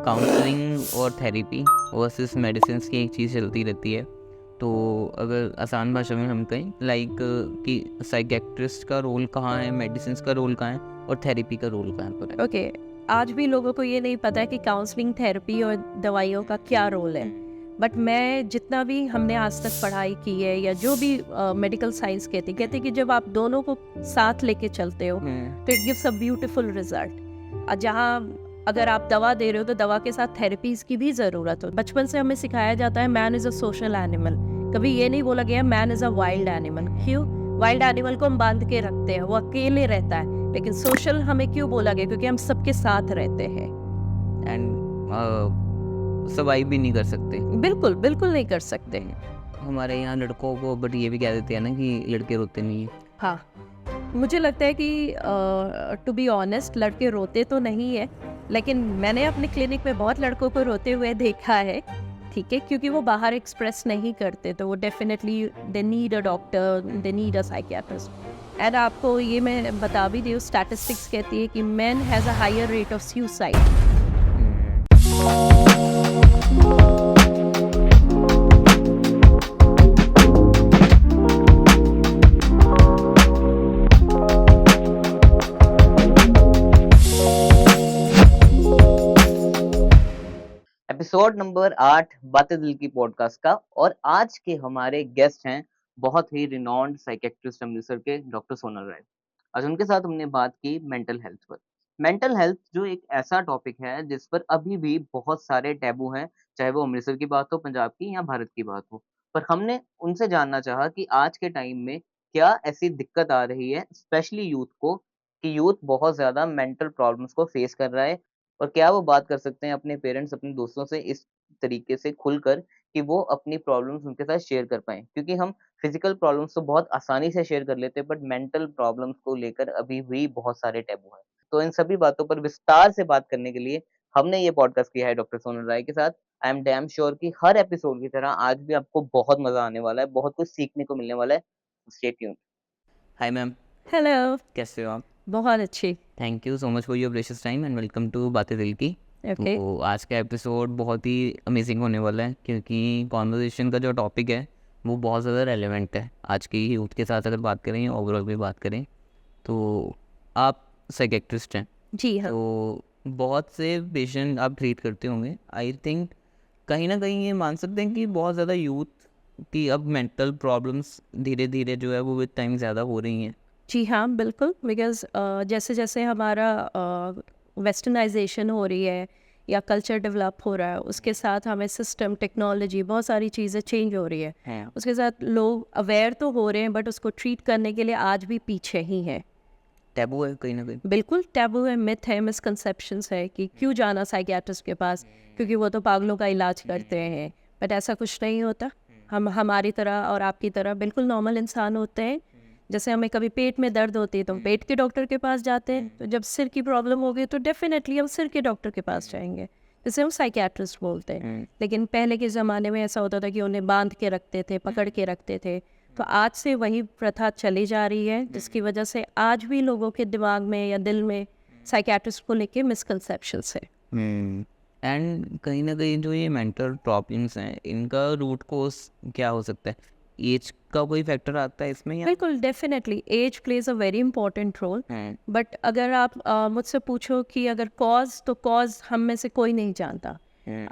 Counselling और therapy versus medicine की एक चीज़ चलती रहती है। तो अगर आसान भाषा में हम कहें लाइक कि साइकियाट्रिस्ट का रोल कहाँ है, मेडिसिन का रोल कहाँ है और थेरेपी का रोल कहाँ पर है। ओके आज भी लोगों को ये नहीं पता है कि काउंसलिंग, थेरेपी और दवाइयों का क्या रोल है। बट मैं जितना भी हमने आज तक पढ़ाई की है या जो भी मेडिकल साइंस कहते कि जब आप दोनों को साथ लेके चलते हो तो it gives a beautiful result. जहाँ अगर आप दवा दे रहे हो तो दवा के साथ थेरेपीज की भी ज़रूरत हो। बचपन से हमें सिखाया जाता है man is a social animal, कभी ये नहीं बोला गया man is a wild animal. क्यों? वाइल्ड एनिमल को हम बांध के रखते हैं, वो अकेले रहता है, लेकिन सोशल हमें क्यों बोला गया? क्योंकि हम सबके साथ रहते हैं एंड सर्वाइव भी नहीं कर सकते। बिल्कुल बिल्कुल नहीं कर सकते। हमारे यहाँ लड़कों को बट ये भी कह देते हैं ना कि लड़के रोते नहीं हैं। हाँ, मुझे लगता है कि टू बी ऑनेस्ट लड़के रोते तो नहीं है, लेकिन मैंने अपने क्लिनिक में बहुत लड़कों को रोते हुए देखा है। ठीक है, क्योंकि वो बाहर एक्सप्रेस नहीं करते, तो वो definitely they need a doctor, they need a psychiatrist. And आपको ये मैं बता भी दूँ, स्टैटिस्टिक्स कहती है कि men has a higher rate of suicide. Episode number 8 Baatein Dil की पॉडकास्ट का। और आज के हमारे गेस्ट हैं बहुत ही रिनॉन्ड साइकियाट्रिस्ट अमृतसर के डॉक्टर सोनल राय। आज उनके साथ हमने बात की मेंटल हेल्थ पर। मेंटल हेल्थ जो एक ऐसा टॉपिक है जिस पर अभी भी बहुत सारे टैबू हैं, चाहे वो अमृतसर की बात हो, पंजाब की या भारत की बात हो। पर हमने उनसे जानना चाहा कि आज के टाइम में क्या ऐसी दिक्कत आ रही है स्पेशली यूथ को, कि यूथ बहुत ज्यादा मेंटल प्रॉब्लम्स को फेस कर रहा है, और क्या वो बात कर सकते हैं अपने पेरेंट्स, अपने दोस्तों से इस तरीके से खुलकर कि वो अपनी प्रॉब्लम्स उनके साथ शेयर कर पाएँ। क्योंकि हम फिज़िकल प्रॉब्लम्स तो बहुत आसानी से शेयर कर लेते हैं, बट मेंटल प्रॉब्लम्स को लेकर अभी भी बहुत सारे टैबू हैं। तो इन सभी बातों पर विस्तार से बात करने के लिए हमने ये पॉडकास्ट किया है डॉक्टर सोनल राय के साथ। आई एम डैम श्योर कि हर एपिसोड की तरह आज भी आपको बहुत मज़ा आने वाला है, बहुत कुछ सीखने को मिलने वाला है। Stay tuned. Hi ma'am, hello. कैसे हो आप? बहुत अच्छी। Thank you so much for your precious time and welcome to Baatein Dil की। ओके। तो आज का एपिसोड बहुत ही अमेजिंग होने वाला है, क्योंकि कॉन्वर्जेशन का जो टॉपिक है वो बहुत ज़्यादा रेलेवेंट है आज की यूथ के साथ। अगर बात करें, ओवरऑल भी बात करें, तो आप साइकियाट्रिस्ट हैं। जी हाँ। तो बहुत से पेशेंट आप ट्रीट करते होंगे। आई थिंक कहीं ना कहीं ये मान सकते हैं कि बहुत ज़्यादा यूथ की अब मेंटल प्रॉब्लम्स धीरे धीरे जो है वो विद टाइम ज़्यादा हो रही हैं। जी हाँ, बिल्कुल। बिकॉज़ जैसे जैसे हमारा वेस्टर्नाइजेशन हो रही है या कल्चर डेवलप हो रहा है, उसके साथ हमें सिस्टम, टेक्नोलॉजी, बहुत सारी चीज़ें चेंज हो रही है। उसके साथ लोग अवेयर तो हो रहे हैं, बट उसको ट्रीट करने के लिए आज भी पीछे ही हैं। टैबू है कहीं ना कहीं। बिल्कुल टैबू है, मिथ है, मिसकंसेप्शंस है कि क्यों जाना साइकियाट्रिस्ट के पास, क्योंकि वो तो पागलों का इलाज करते हैं। बट ऐसा कुछ नहीं होता। हम हमारी तरह और आपकी तरह बिल्कुल नॉर्मल इंसान होते हैं। जैसे हमें कभी पेट में दर्द होती है तो हम पेट के डॉक्टर के पास जाते हैं, तो जब सिर की प्रॉब्लम होगी तो डेफिनेटली हम सिर के डॉक्टर के पास जाएंगे, जिसे हम साइकियाट्रिस्ट बोलते हैं। लेकिन पहले के ज़माने में ऐसा होता था कि उन्हें बांध के रखते थे, पकड़ के रखते थे। तो आज से वही प्रथा चली जा रही है, जिसकी वजह से आज भी लोगों के दिमाग में या दिल में साइकियाट्रिस्ट को लेके मिसकंसेप्शंस है। एंड कहीं ना कहीं जो ये मेंटल प्रॉब्लम्स हैं, इनका रूट कोज क्या हो सकता है? एज का कोई फैक्टर आता है इसमें या? बिल्कुल, definitely as plays a very important role. But अगर आप मुझसे पूछो कि अगर कॉज, तो कॉज हम में से कोई नहीं जानता।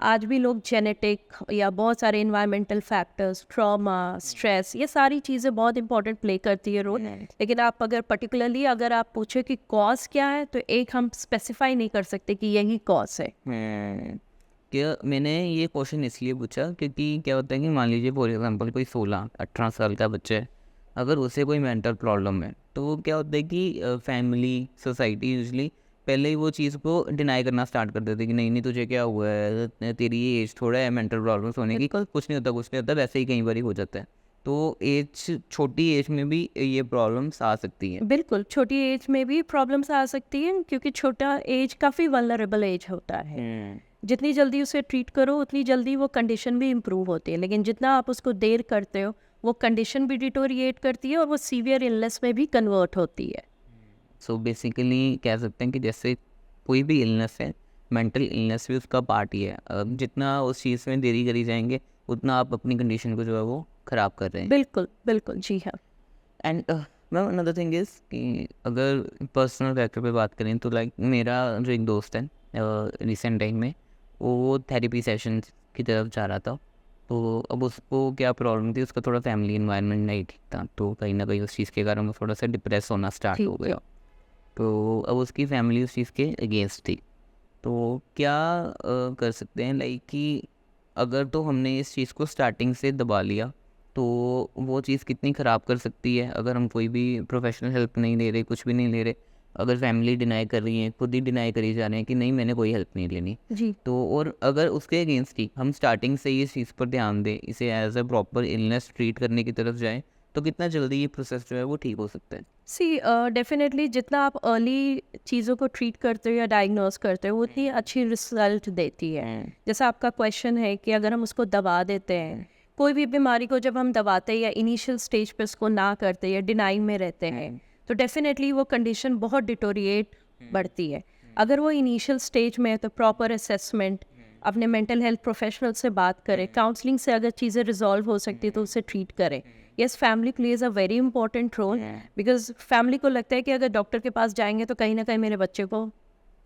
आज भी लोग जेनेटिक या बहुत सारे इन्वायरमेंटल फैक्टर्स, ट्रॉमा, स्ट्रेस, ये सारी चीज़ें बहुत इंपॉर्टेंट प्ले करती है रोल। लेकिन आप अगर पर्टिकुलरली अगर आप पूछे कि कॉज क्या है, तो एक हम स्पेसिफाई नहीं कर सकते कि यही कॉज है। क्या मैंने ये क्वेश्चन इसलिए पूछा क्योंकि क्या होता है कि मान लीजिए फॉर एग्जांपल कोई 16-18 साल का बच्चा है, अगर उसे कोई मेंटल प्रॉब्लम है, तो क्या होता है कि फैमिली, सोसाइटी यूजली पहले ही वो चीज़ को डिनाई करना स्टार्ट कर देते हैं कि नहीं नहीं तुझे क्या हुआ है, तेरी ये एज थोड़ा है मेंटल प्रॉब्लम्स होने की, कुछ नहीं होता कुछ नहीं होता, वैसे ही कई बार हो जाता है। तो एज, छोटी एज में भी ये प्रॉब्लम्स आ सकती हैं। बिल्कुल, छोटी एज में भी प्रॉब्लम्स आ सकती हैं, क्योंकि छोटा एज काफ़ी वल्नरेबल एज होता है। जितनी जल्दी उसे ट्रीट करो उतनी जल्दी वो कंडीशन भी इम्प्रूव होती है, लेकिन जितना आप उसको देर करते हो वो कंडीशन भी डिटोरिएट करती है और वो सीवियर इलनेस में भी कन्वर्ट होती है। सो बेसिकली कह सकते हैं कि जैसे कोई भी इलनेस है, मेंटल इलनेस भी उसका पार्ट ही है। जितना उस चीज़ में देरी करी जाएंगे उतना आप अपनी कंडीशन को जो है वो ख़राब कर रहे हैं। बिल्कुल बिल्कुल, जी हाँ। And ma'am another thing is कि अगर पर्सनल फैक्टर पे बात करें तो लाइक मेरा जो एक दोस्त है रिसेंट टाइम में वो थेरेपी सेशन की तरफ जा रहा था। तो अब उसको क्या प्रॉब्लम थी, उसका थोड़ा फैमिली इन्वायरमेंट नहीं ठीक था, तो कहीं ना कहीं उस चीज़ के कारण वो थोड़ा सा डिप्रेस होना स्टार्ट ठीक हो है। गया। तो अब उसकी फैमिली उस चीज़ के अगेंस्ट थी। तो क्या कर सकते हैं लाइक कि अगर तो हमने इस चीज़ को स्टार्टिंग से दबा लिया तो वो चीज़ कितनी ख़राब कर सकती है अगर हम कोई भी प्रोफेशनल हेल्प नहीं ले रहे, कुछ भी नहीं ले रहे। अगर फैमिली डिनाई कर रही है, खुद ही डिनाई करी जा रहे हैं कि नहीं मैंने कोई हेल्प नहीं लेनी। जी। तो और अगर उसके अगेंस्ट ही हम स्टार्टिंग से ही इस चीज़ पर ध्यान दें, इसे as a proper illness treat करने की तरफ जाएं, तो कितना जल्दी ये प्रोसेस जो है वो ठीक हो सकता है। सी डेफिनेटली जितना आप अर्ली चीज़ों को ट्रीट करते हो या डायग्नोस करते हो उतनी अच्छी रिजल्ट देती है। जैसा आपका क्वेश्चन है कि अगर हम उसको दबा देते हैं, कोई भी बीमारी को जब हम दबाते हैं या इनिशियल स्टेज पे उसको ना करते या डिनाई में रहते हैं, तो डेफिनेटली वो कंडीशन बहुत डिटोरिएट बढ़ती है। अगर वो इनिशियल स्टेज में है तो प्रॉपर असेसमेंट, अपने मेंटल हेल्थ प्रोफेशनल से बात करें, काउंसलिंग से अगर चीज़ें रिजॉल्व हो सकती है तो उसे ट्रीट करें। Yes, family plays a very important role, because family को लगता है कि अगर डॉक्टर के पास जाएंगे तो कहीं ना कहीं मेरे बच्चे को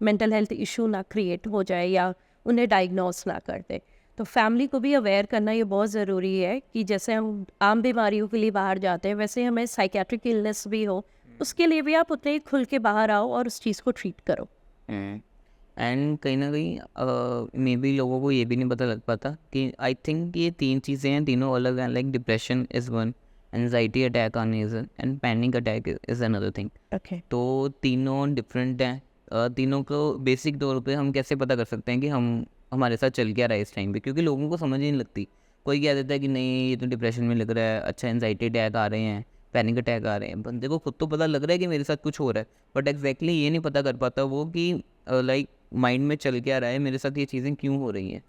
मेंटल हेल्थ इशू ना क्रिएट हो जाए या उन्हें डायग्नोस ना कर दे। तो फैमिली को भी अवेयर करना ये बहुत ज़रूरी है कि जैसे हम आम बीमारियों के लिए बाहर जाते हैं वैसे हमें साइकेट्रिक इलनेस भी हो, उसके लिए भी आप उतने ही खुल के बाहर आओ और उस चीज़ को ट्रीट करो। एंड कहीं ना कहीं मे बी लोगों को ये भी नहीं पता लग पाता कि आई थिंक ये तीन चीज़ें हैं, तीनों अलग हैं। Like depression is one, anxiety attack आने is and panic attack is another thing. Okay. तो तीनों डिफरेंट हैं। तीनों को बेसिक तौर पे हम कैसे पता कर सकते हैं कि हम हमारे साथ चल क्या रहा है इस टाइम पे, क्योंकि लोगों को समझ ही नहीं लगती। कोई कह देता है कि नहीं ये तो डिप्रेशन में लग रहा है, अच्छा एनजाइटी अटैक आ रहे हैं, पैनिक अटैक आ रहे हैं। बंदे को खुद तो पता लग रहा है कि मेरे साथ कुछ हो रहा है, बट एग्जैक्टली ये नहीं पता कर पाता वो कि लाइक माइंड में चल क्या रहा है, मेरे साथ ये चीज़ें क्यों हो रही हैं।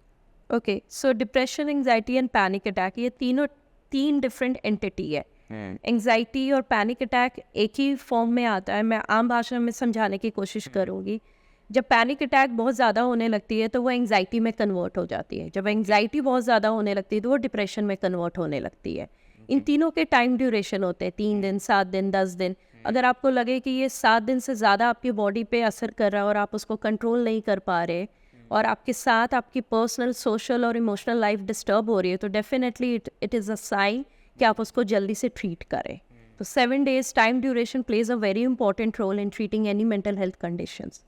Okay, so depression, anxiety and panic attack ये तीनों तीन डिफरेंट एंटिटी है। एंजाइटी और पैनिक अटैक एक ही फॉर्म में आता है। मैं आम भाषा में समझाने की कोशिश करूँगी। जब पैनिक अटैक बहुत ज़्यादा होने लगती है तो वो एंजाइटी में कन्वर्ट हो जाती है। जब एंजाइटी बहुत ज़्यादा होने लगती है तो वो डिप्रेशन में कन्वर्ट होने लगती है। इन तीनों के टाइम ड्यूरेशन होते हैं 3 दिन, 7 दिन, 10 दिन। अगर आपको लगे कि ये 7 दिन से ज़्यादा आपकी बॉडी पे असर कर रहा है और आप उसको कंट्रोल नहीं कर पा रहे और आपके साथ आपकी पर्सनल, सोशल और इमोशनल लाइफ डिस्टर्ब हो रही है, तो definitely it is a sign कि आप उसको जल्दी से ट्रीट करें। तो 7 days time duration plays a very important role in treating any mental health conditions.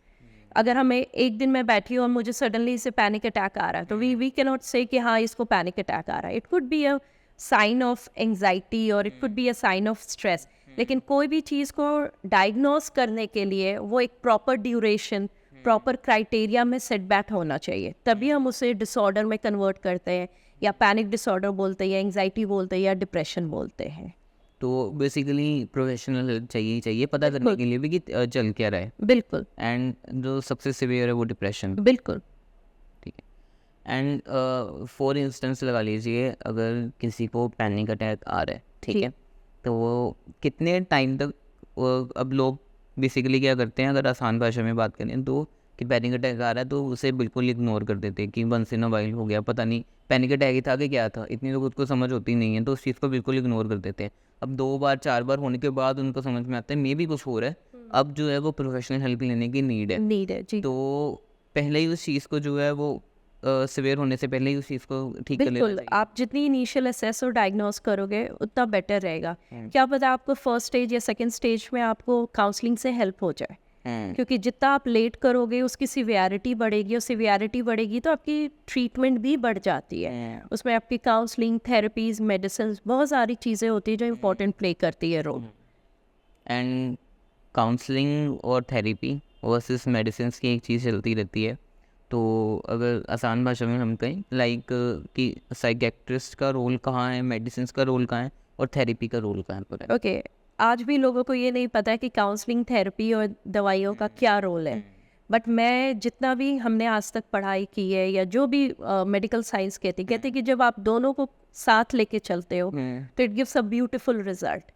अगर हमें एक दिन मैं बैठी हूँ और मुझे सडनली इसे पैनिक अटैक आ रहा है तो वी कैन नॉट से कि हाँ इसको पैनिक अटैक आ रहा है। It could be a sign of anxiety और it could be a sign of stress. लेकिन कोई भी चीज़ को डायग्नोस करने के लिए वो एक प्रॉपर ड्यूरेशन, प्रॉपर क्राइटेरिया में सेटबैक होना चाहिए, तभी हम उसे डिसऑर्डर में कन्वर्ट करते हैं या पैनिक डिसऑर्डर बोलते हैं या एंजाइटी बोलते हैं या डिप्रेशन बोलते हैं। तो बेसिकली प्रोफेशनल हेल्प चाहिए ही चाहिए पता करने बिल्कुल के लिए भी कि चल क्या रहा है। बिल्कुल एंड जो सबसे सिवियर है वो डिप्रेशन। बिल्कुल। ठीक है। एंड फॉर इंस्टेंस लगा लीजिए अगर किसी को पैनिक अटैक आ रहा है, ठीक जी। है, तो वो कितने टाइम तक अब लोग बेसिकली क्या करते हैं, अगर आसान भाषा में बात करें तो कि पैनिक अटैक आ रहा है तो उसे बिल्कुल इग्नोर कर देते हैं कि वंस इन अ वाइल हो गया, पता नहीं पैनिक अटैक ही था कि क्या था, इतनी तो खुद को समझ होती नहीं है, तो उस चीज़ को बिल्कुल इग्नोर कर देते हैं। अब 2 बार 4 बार होने के बाद उनको समझ में आता है मे भी कुछ हो रहा है, अब जो है वो प्रोफेशनल हेल्प लेने की नीड है। नीड है जी। तो पहले ही उस चीज़ को जो है वो सिवियर होने से पहले ही उस चीज़ को ठीक कर लेना बिल्कुल, चाहिए। आप जितनी इनिशियल असेस और डायग्नोस करोगे उतना बेटर रहेगा। क्या पता आपको फर्स्ट स्टेज या सेकंड स्टेज में आपको काउंसलिंग से हेल्प हो जाए, क्योंकि जितना आप लेट करोगे उसकी सिवियरिटी बढ़ेगी और सिवियरिटी बढ़ेगी तो आपकी ट्रीटमेंट भी बढ़ जाती है। उसमें आपकी काउंसलिंग, थेरेपीज, मेडिसिन, बहुत सारी चीज़ें होती है जो इम्पोर्टेंट प्ले करती है रोल। एंड काउंसलिंग और थेरेपी वर्सेस मेडिसिन की एक चीज़ चलती रहती है। तो अगर आसान भाषा में हम कहें लाइक कि साइकेट्रिस्ट का रोल कहाँ है, मेडिसिन का रोल कहाँ है और थेरेपी का रोल कहाँ पर है। ओके, आज भी लोगों को ये नहीं पता है कि काउंसलिंग, थेरेपी और दवाइयों का क्या रोल है। बट मैं जितना भी हमने आज तक पढ़ाई की है या जो भी मेडिकल साइंस कहती कि जब आप दोनों को साथ लेके चलते हो तो it gives a beautiful result.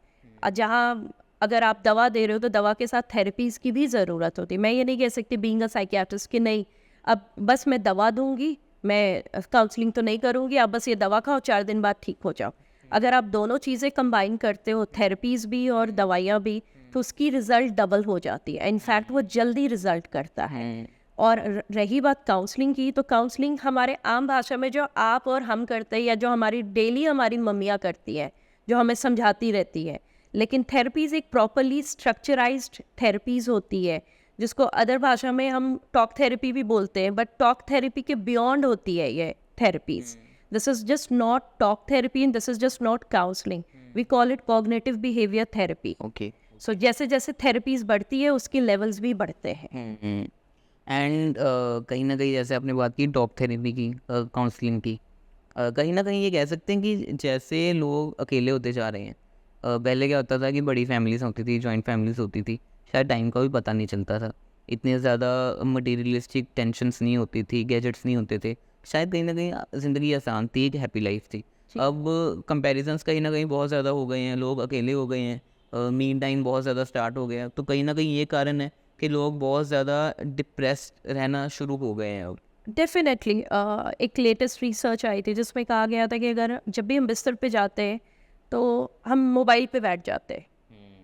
जहाँ अगर आप दवा दे रहे हो तो दवा के साथ थेरेपीज की भी ज़रूरत होती है। मैं ये नहीं कह सकती बीइंग अ साइकियाट्रिस्ट कि नहीं, अब बस मैं दवा दूंगी, मैं काउंसलिंग तो नहीं करूंगी, आप बस ये दवा खाओ 4 दिन बाद ठीक हो जाओ। अगर आप दोनों चीज़ें कंबाइन करते हो, थेरेपीज भी और दवाइयाँ भी, तो उसकी रिजल्ट डबल हो जाती है। इनफैक्ट वो जल्दी रिजल्ट करता है। और रही बात काउंसलिंग की, तो काउंसलिंग हमारे आम भाषा में जो आप और हम करते हैं, या जो हमारी डेली हमारी मम्मियाँ करती हैं, जो हमें समझाती रहती है। लेकिन थेरेपीज़ एक प्रॉपरली स्ट्रक्चराइज्ड थेरेपीज़ होती है, जिसको अदर भाषा में हम टॉक थेरेपी भी बोलते हैं, बट टॉक थेरेपी के बियॉन्ड होती है ये therapies. This is just not talk therapy and this is just not counselling, we call it cognitive behaviour therapy. Okay. So जैसे जैसे थेरेपीज़ बढ़ती है उसके लेवल्स भी बढ़ते हैं। एंड कहीं ना कहीं जैसे आपने बात की टॉक थेरेपी की, काउंसलिंग की, कहीं ना कहीं ये कह सकते हैं कि जैसे लोग अकेले होते जा रहे हैं, पहले क्या होता था कि बड़ी फैमिलीज होती थी, जॉइंट फैमिलीज होती थी, शायद टाइम का भी पता नहीं चलता था, इतने ज़्यादा मटीरियलिस्टिक टेंशन्स नहीं होती थी, गैजेट्स नहीं होते थे, शायद कहीं ना कहीं ज़िंदगी आसान थी, एक हैप्पी लाइफ थी। अब कंपैरिजन्स कहीं ना कहीं बहुत ज़्यादा हो गए हैं, लोग अकेले हो गए हैं, मीन टाइम बहुत ज़्यादा स्टार्ट हो गया, तो कहीं ना कहीं ये कारण है कि लोग बहुत ज़्यादा डिप्रेस्ड रहना शुरू हो गए हैं अब। डेफिनेटली एक लेटेस्ट रिसर्च आई थी जिसमें कहा गया था कि अगर जब भी हम बिस्तर पे जाते हैं तो हम मोबाइल पे बैठ जाते हैं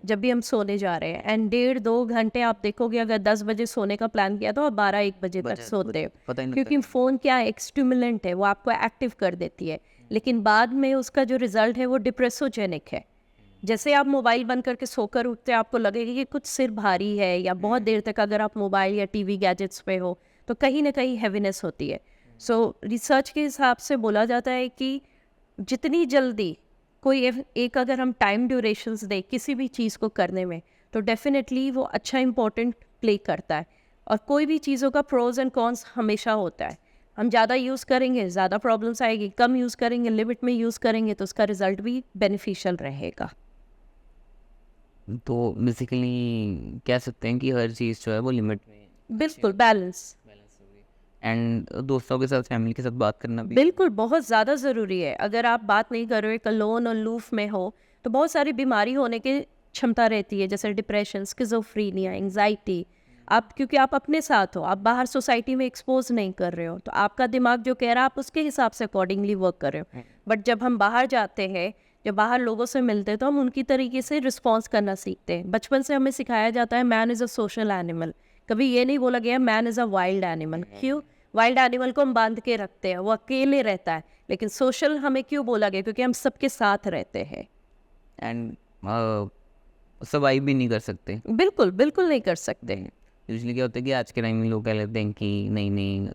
जब भी हम सोने जा रहे हैं, एंड 1.5-2 घंटे आप देखोगे, अगर 10 बजे सोने का प्लान किया तो आप 12-1 बजे तक सोते हो, पता ही नहीं क्योंकि लगता। फ़ोन क्या है, एक स्टिमुलेंट है, वो आपको एक्टिव कर देती है, लेकिन बाद में उसका जो रिजल्ट है वो डिप्रेसोजेनिक है। जैसे आप मोबाइल बंद करके सोकर उठते हैं, आपको लगेगा कि कुछ सिर भारी है, या बहुत देर तक अगर आप मोबाइल या टीवी गैजेट्स पे हो तो कहीं ना कहीं हैवीनेस होती है। सो रिसर्च के हिसाब से बोला जाता है कि जितनी जल्दी कोई एक अगर हम टाइम ड्यूरेशंस दें किसी भी चीज़ को करने में, तो डेफिनेटली वो अच्छा इम्पोर्टेंट प्ले करता है। और कोई भी चीज़ों का प्रोज एंड कॉन्स हमेशा होता है। हम ज़्यादा यूज़ करेंगे ज़्यादा प्रॉब्लम्स आएगी, कम यूज़ करेंगे, लिमिट में यूज़ करेंगे तो उसका रिजल्ट भी बेनिफिशियल रहेगा। तो बेसिकली कह सकते हैं कि हर चीज़ जो है वो लिमिट में बिल्कुल बैलेंस। बैलेंस हो गई। एंड दोस्तों के साथ, फैमिली के साथ बात करना भी बिल्कुल बहुत ज़्यादा ज़रूरी है। अगर आप बात नहीं कर रहे हो, एक अलोन और लूफ में हो, तो बहुत सारी बीमारी होने की क्षमता रहती है, जैसे डिप्रेशन, स्किज़ोफ्रीनिया, एंग्जाइटी। आप क्योंकि आप अपने साथ हो, आप बाहर सोसाइटी में एक्सपोज नहीं कर रहे हो, तो आपका दिमाग जो कह रहा है आप उसके हिसाब से अकॉर्डिंगली वर्क कर रहे हो। बट जब हम बाहर जाते हैं, जब बाहर लोगों से मिलते हैं, तो हम उनकी तरीके से रिस्पॉन्स करना सीखते हैं। बचपन से हमें सिखाया जाता है man is a social animal, कभी ये नहीं बोला गया man is a wild animal. क्यों? वाइल्ड एनिमल को हम बांध के रखते हैं, वो अकेले रहता है, लेकिन सोशल हमें क्यों बोला गया? क्योंकि हम सबके साथ रहते हैं। एंड सर्वाइव भी नहीं कर सकते। बिल्कुल बिल्कुल नहीं कर सकते। यूजली क्या होता है कि आज के टाइम में लोग कह लेते हैं कि नहीं नहीं,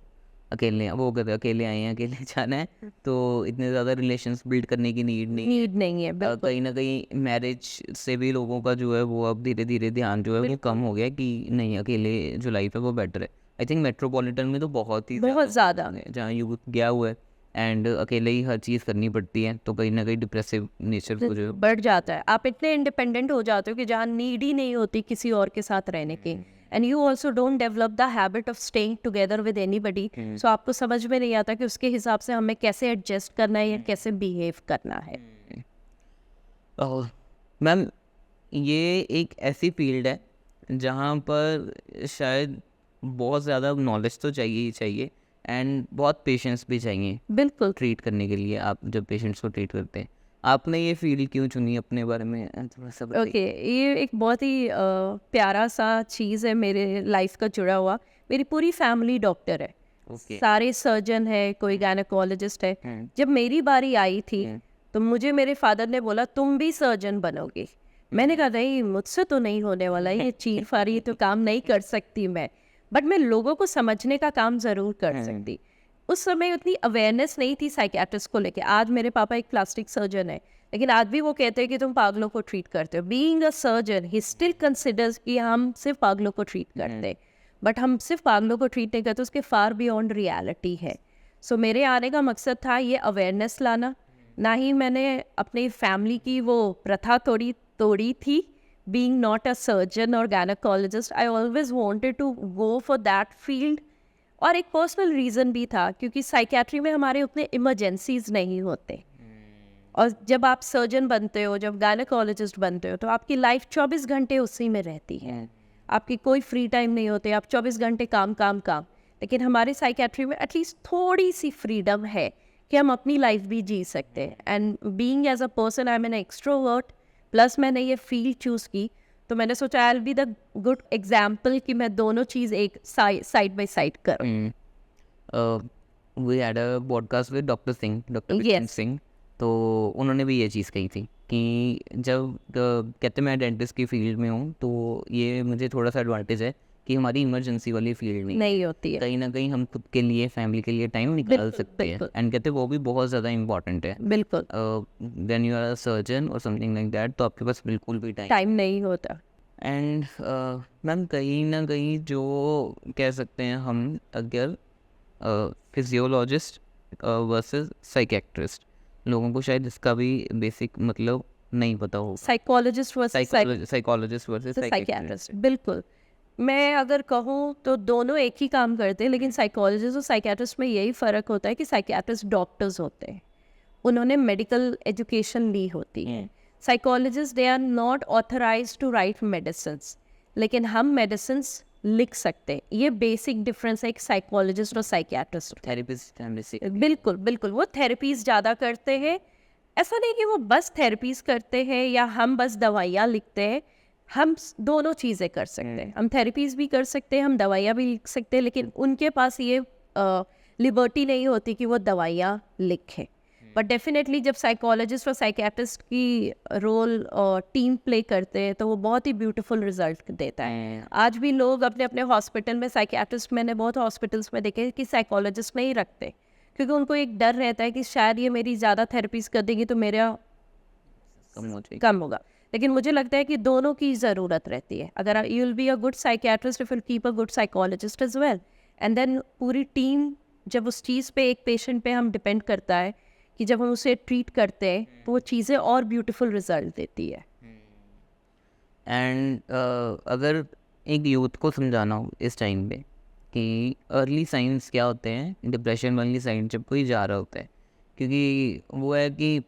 अकेले वो कहते हैं अकेले आए हैं, अकेले जाना है, तो इतने ज़्यादा रिलेशंस बिल्ड करने की नीड नहीं है। नीड नहीं है बिल्कुल। कहीं ना कहीं मैरिज से भी लोगों का जो है वो अब धीरे धीरे ध्यान जो है वो कम हो गया कि नहीं, अकेले जो लाइफ है वो बेटर है। आई थिंक मेट्रोपॉलिटन में तो बहुत ही बहुत ज़्यादा। जहाँ यूथ गया हुआ है एंड अकेले ही हर चीज़ करनी पड़ती है, तो कहीं ना कहीं डिप्रेसिव नेचर को जो बढ़ जाता है। आप इतने इंडिपेंडेंट हो जाते हो कि जहाँ नीड ही नहीं होती किसी और के साथ रहने की, and you also don't develop the habit of staying together with anybody. So आपको समझ में नहीं आता कि उसके हिसाब से हमें कैसे एडजस्ट करना है या कैसे बिहेव करना है। मैम, ये एक ऐसी फील्ड है जहाँ पर शायद बहुत ज़्यादा नॉलेज तो चाहिए ही चाहिए, एंड बहुत पेशेंस भी चाहिए बिल्कुल। ट्रीट करने के लिए। आप जब पेशेंट्स को ट्रीट करते हैं, आपने ये फील्ड क्यों चुनी अपने बारे में थोड़ा सा बताइए। ओके, ये एक बहुत ही प्यारा सा चीज़ है मेरे लाइफ का जुड़ा हुआ। मेरी पूरी फैमिली डॉक्टर है, ओके। सारे सर्जन है, कोई गायनेकोलॉजिस्ट है। जब मेरी बारी आई थी तो मुझे मेरे फादर ने बोला तुम भी सर्जन बनोगे। मैंने कहा नहीं, मुझसे तो नहीं होने वाला, ये चीर फारी तो काम नहीं कर सकती मैं, बट मैं लोगों को समझने का काम ज़रूर कर सकती। उस समय उतनी अवेयरनेस नहीं थी साइकियाट्रिस्ट को लेके। आज मेरे पापा एक प्लास्टिक सर्जन है, लेकिन आज भी वो कहते हैं कि तुम पागलों को ट्रीट करते हो। Being a surgeon he still considers कि हम सिर्फ पागलों को ट्रीट करते हैं, बट हम सिर्फ पागलों को ट्रीट नहीं करते, उसके फार बियॉन्ड रियलिटी है। सो मेरे आने का मकसद था ये अवेयरनेस लाना। ना ही मैंने अपनी फैमिली की वो प्रथा तोड़ी थी, बीइंग नॉट अ सर्जन और gynaecologist. I always wanted to go for that field. और एक पर्सनल रीज़न भी था क्योंकि साइकियाट्री में हमारे उतने इमरजेंसीज नहीं होते, और जब आप सर्जन बनते हो, जब गायनेकोलॉजिस्ट बनते हो, तो आपकी लाइफ 24 घंटे उसी में रहती है। आपकी कोई फ्री टाइम नहीं होते, आप 24 घंटे काम काम काम। लेकिन हमारे साइकेट्री में एटलीस्ट थोड़ी सी फ्रीडम है कि हम अपनी लाइफ भी जी सकते हैं. And being as a person I am an extrovert, plus मैंने ये फील्ड चूज़ की, तो मैंने सोचा I will be the good example कि मैं दोनों चीज़ एक साइड बाय साइड करूँ. We had a podcast with doctor Singh, doctor Yes. Vikram Singh. तो उन्होंने भी ये चीज़ कही थी कि जब कहते मैं डेंटिस्ट की फील्ड में हूँ, तो ये मुझे थोड़ा सा एडवांटेज है कि हमारी इमरजेंसी वाली फील्ड नहीं होती है. कहीं ना कहीं हम खुद के लिए, फैमिली के लिए टाइम निकाल बिल्कुल, सकते हैं. बिल्कुल. एंड कहते वो भी बहुत ज़्यादा इंपॉर्टेंट है. बिल्कुल then you are a surgeon और समथिंग लाइक दैट, तो आपके पास बिल्कुल भी टाइम नहीं होता. एंड मैम कहीं ना कहीं जो कह सकते हैं हम, अगर फिजियोलॉजिस्ट वर्सेस साइकेट्रिस्ट, लोगों को शायद इसका भी बेसिक मतलब नहीं पता होगा. Psychologist versus psychologist versus psychiatrist. Psychiatrist, बिल्कुल. मैं अगर कहूँ तो दोनों एक ही काम करते हैं, लेकिन साइकोलॉजिस्ट और साइकियाट्रिस्ट में यही फ़र्क होता है कि साइकियाट्रिस्ट डॉक्टर्स होते हैं, उन्होंने मेडिकल एजुकेशन ली होती है. Psychologist they are not authorise to write medicines, लेकिन हम मेडिसिन्स लिख सकते हैं. ये बेसिक डिफरेंस है एक साइकोलॉजिस्ट और साइकियाट्रिस्ट. थेरेपिस्ट. बिल्कुल बिल्कुल, वो थेरेपीज ज़्यादा करते हैं. ऐसा नहीं कि वो बस थेरेपीज करते हैं या हम बस दवाइयाँ लिखते हैं. हम दोनों चीज़ें कर सकते हैं. हम थेरेपीज भी कर सकते हैं, हम दवाइयाँ भी लिख सकते हैं, लेकिन उनके पास ये लिबर्टी नहीं होती कि वो दवाइयाँ लिखें. बट डेफिनेटली जब साइकोलॉजिस्ट और साइकियाट्रिस्ट की रोल टीम प्ले करते हैं तो वो बहुत ही ब्यूटीफुल रिजल्ट देता है. आज भी लोग अपने अपने हॉस्पिटल में साइकियाट्रिस्ट, मैंने बहुत हॉस्पिटल्स में देखे कि साइकोलॉजिस्ट नहीं रखते, क्योंकि उनको एक डर रहता है कि शायद ये मेरी ज़्यादा थेरेपीज कर देगी तो मेरा कम होगा. लेकिन मुझे लगता है कि दोनों की ज़रूरत रहती है. अगर you will be a good psychiatrist if you keep a good psychologist as well, and then पूरी टीम, जब उस चीज़ पे एक पेशेंट पे हम डिपेंड करता है कि जब हम उसे ट्रीट करते हैं तो वो चीज़ें और ब्यूटीफुल रिजल्ट देती है. एंड अगर एक यूथ को समझाना हो इस टाइम पे कि अर्ली साइंस क्या होते हैं, डिप्रेशन वाली साइन जब कोई जा रहा होता है, क्योंकि वो है कि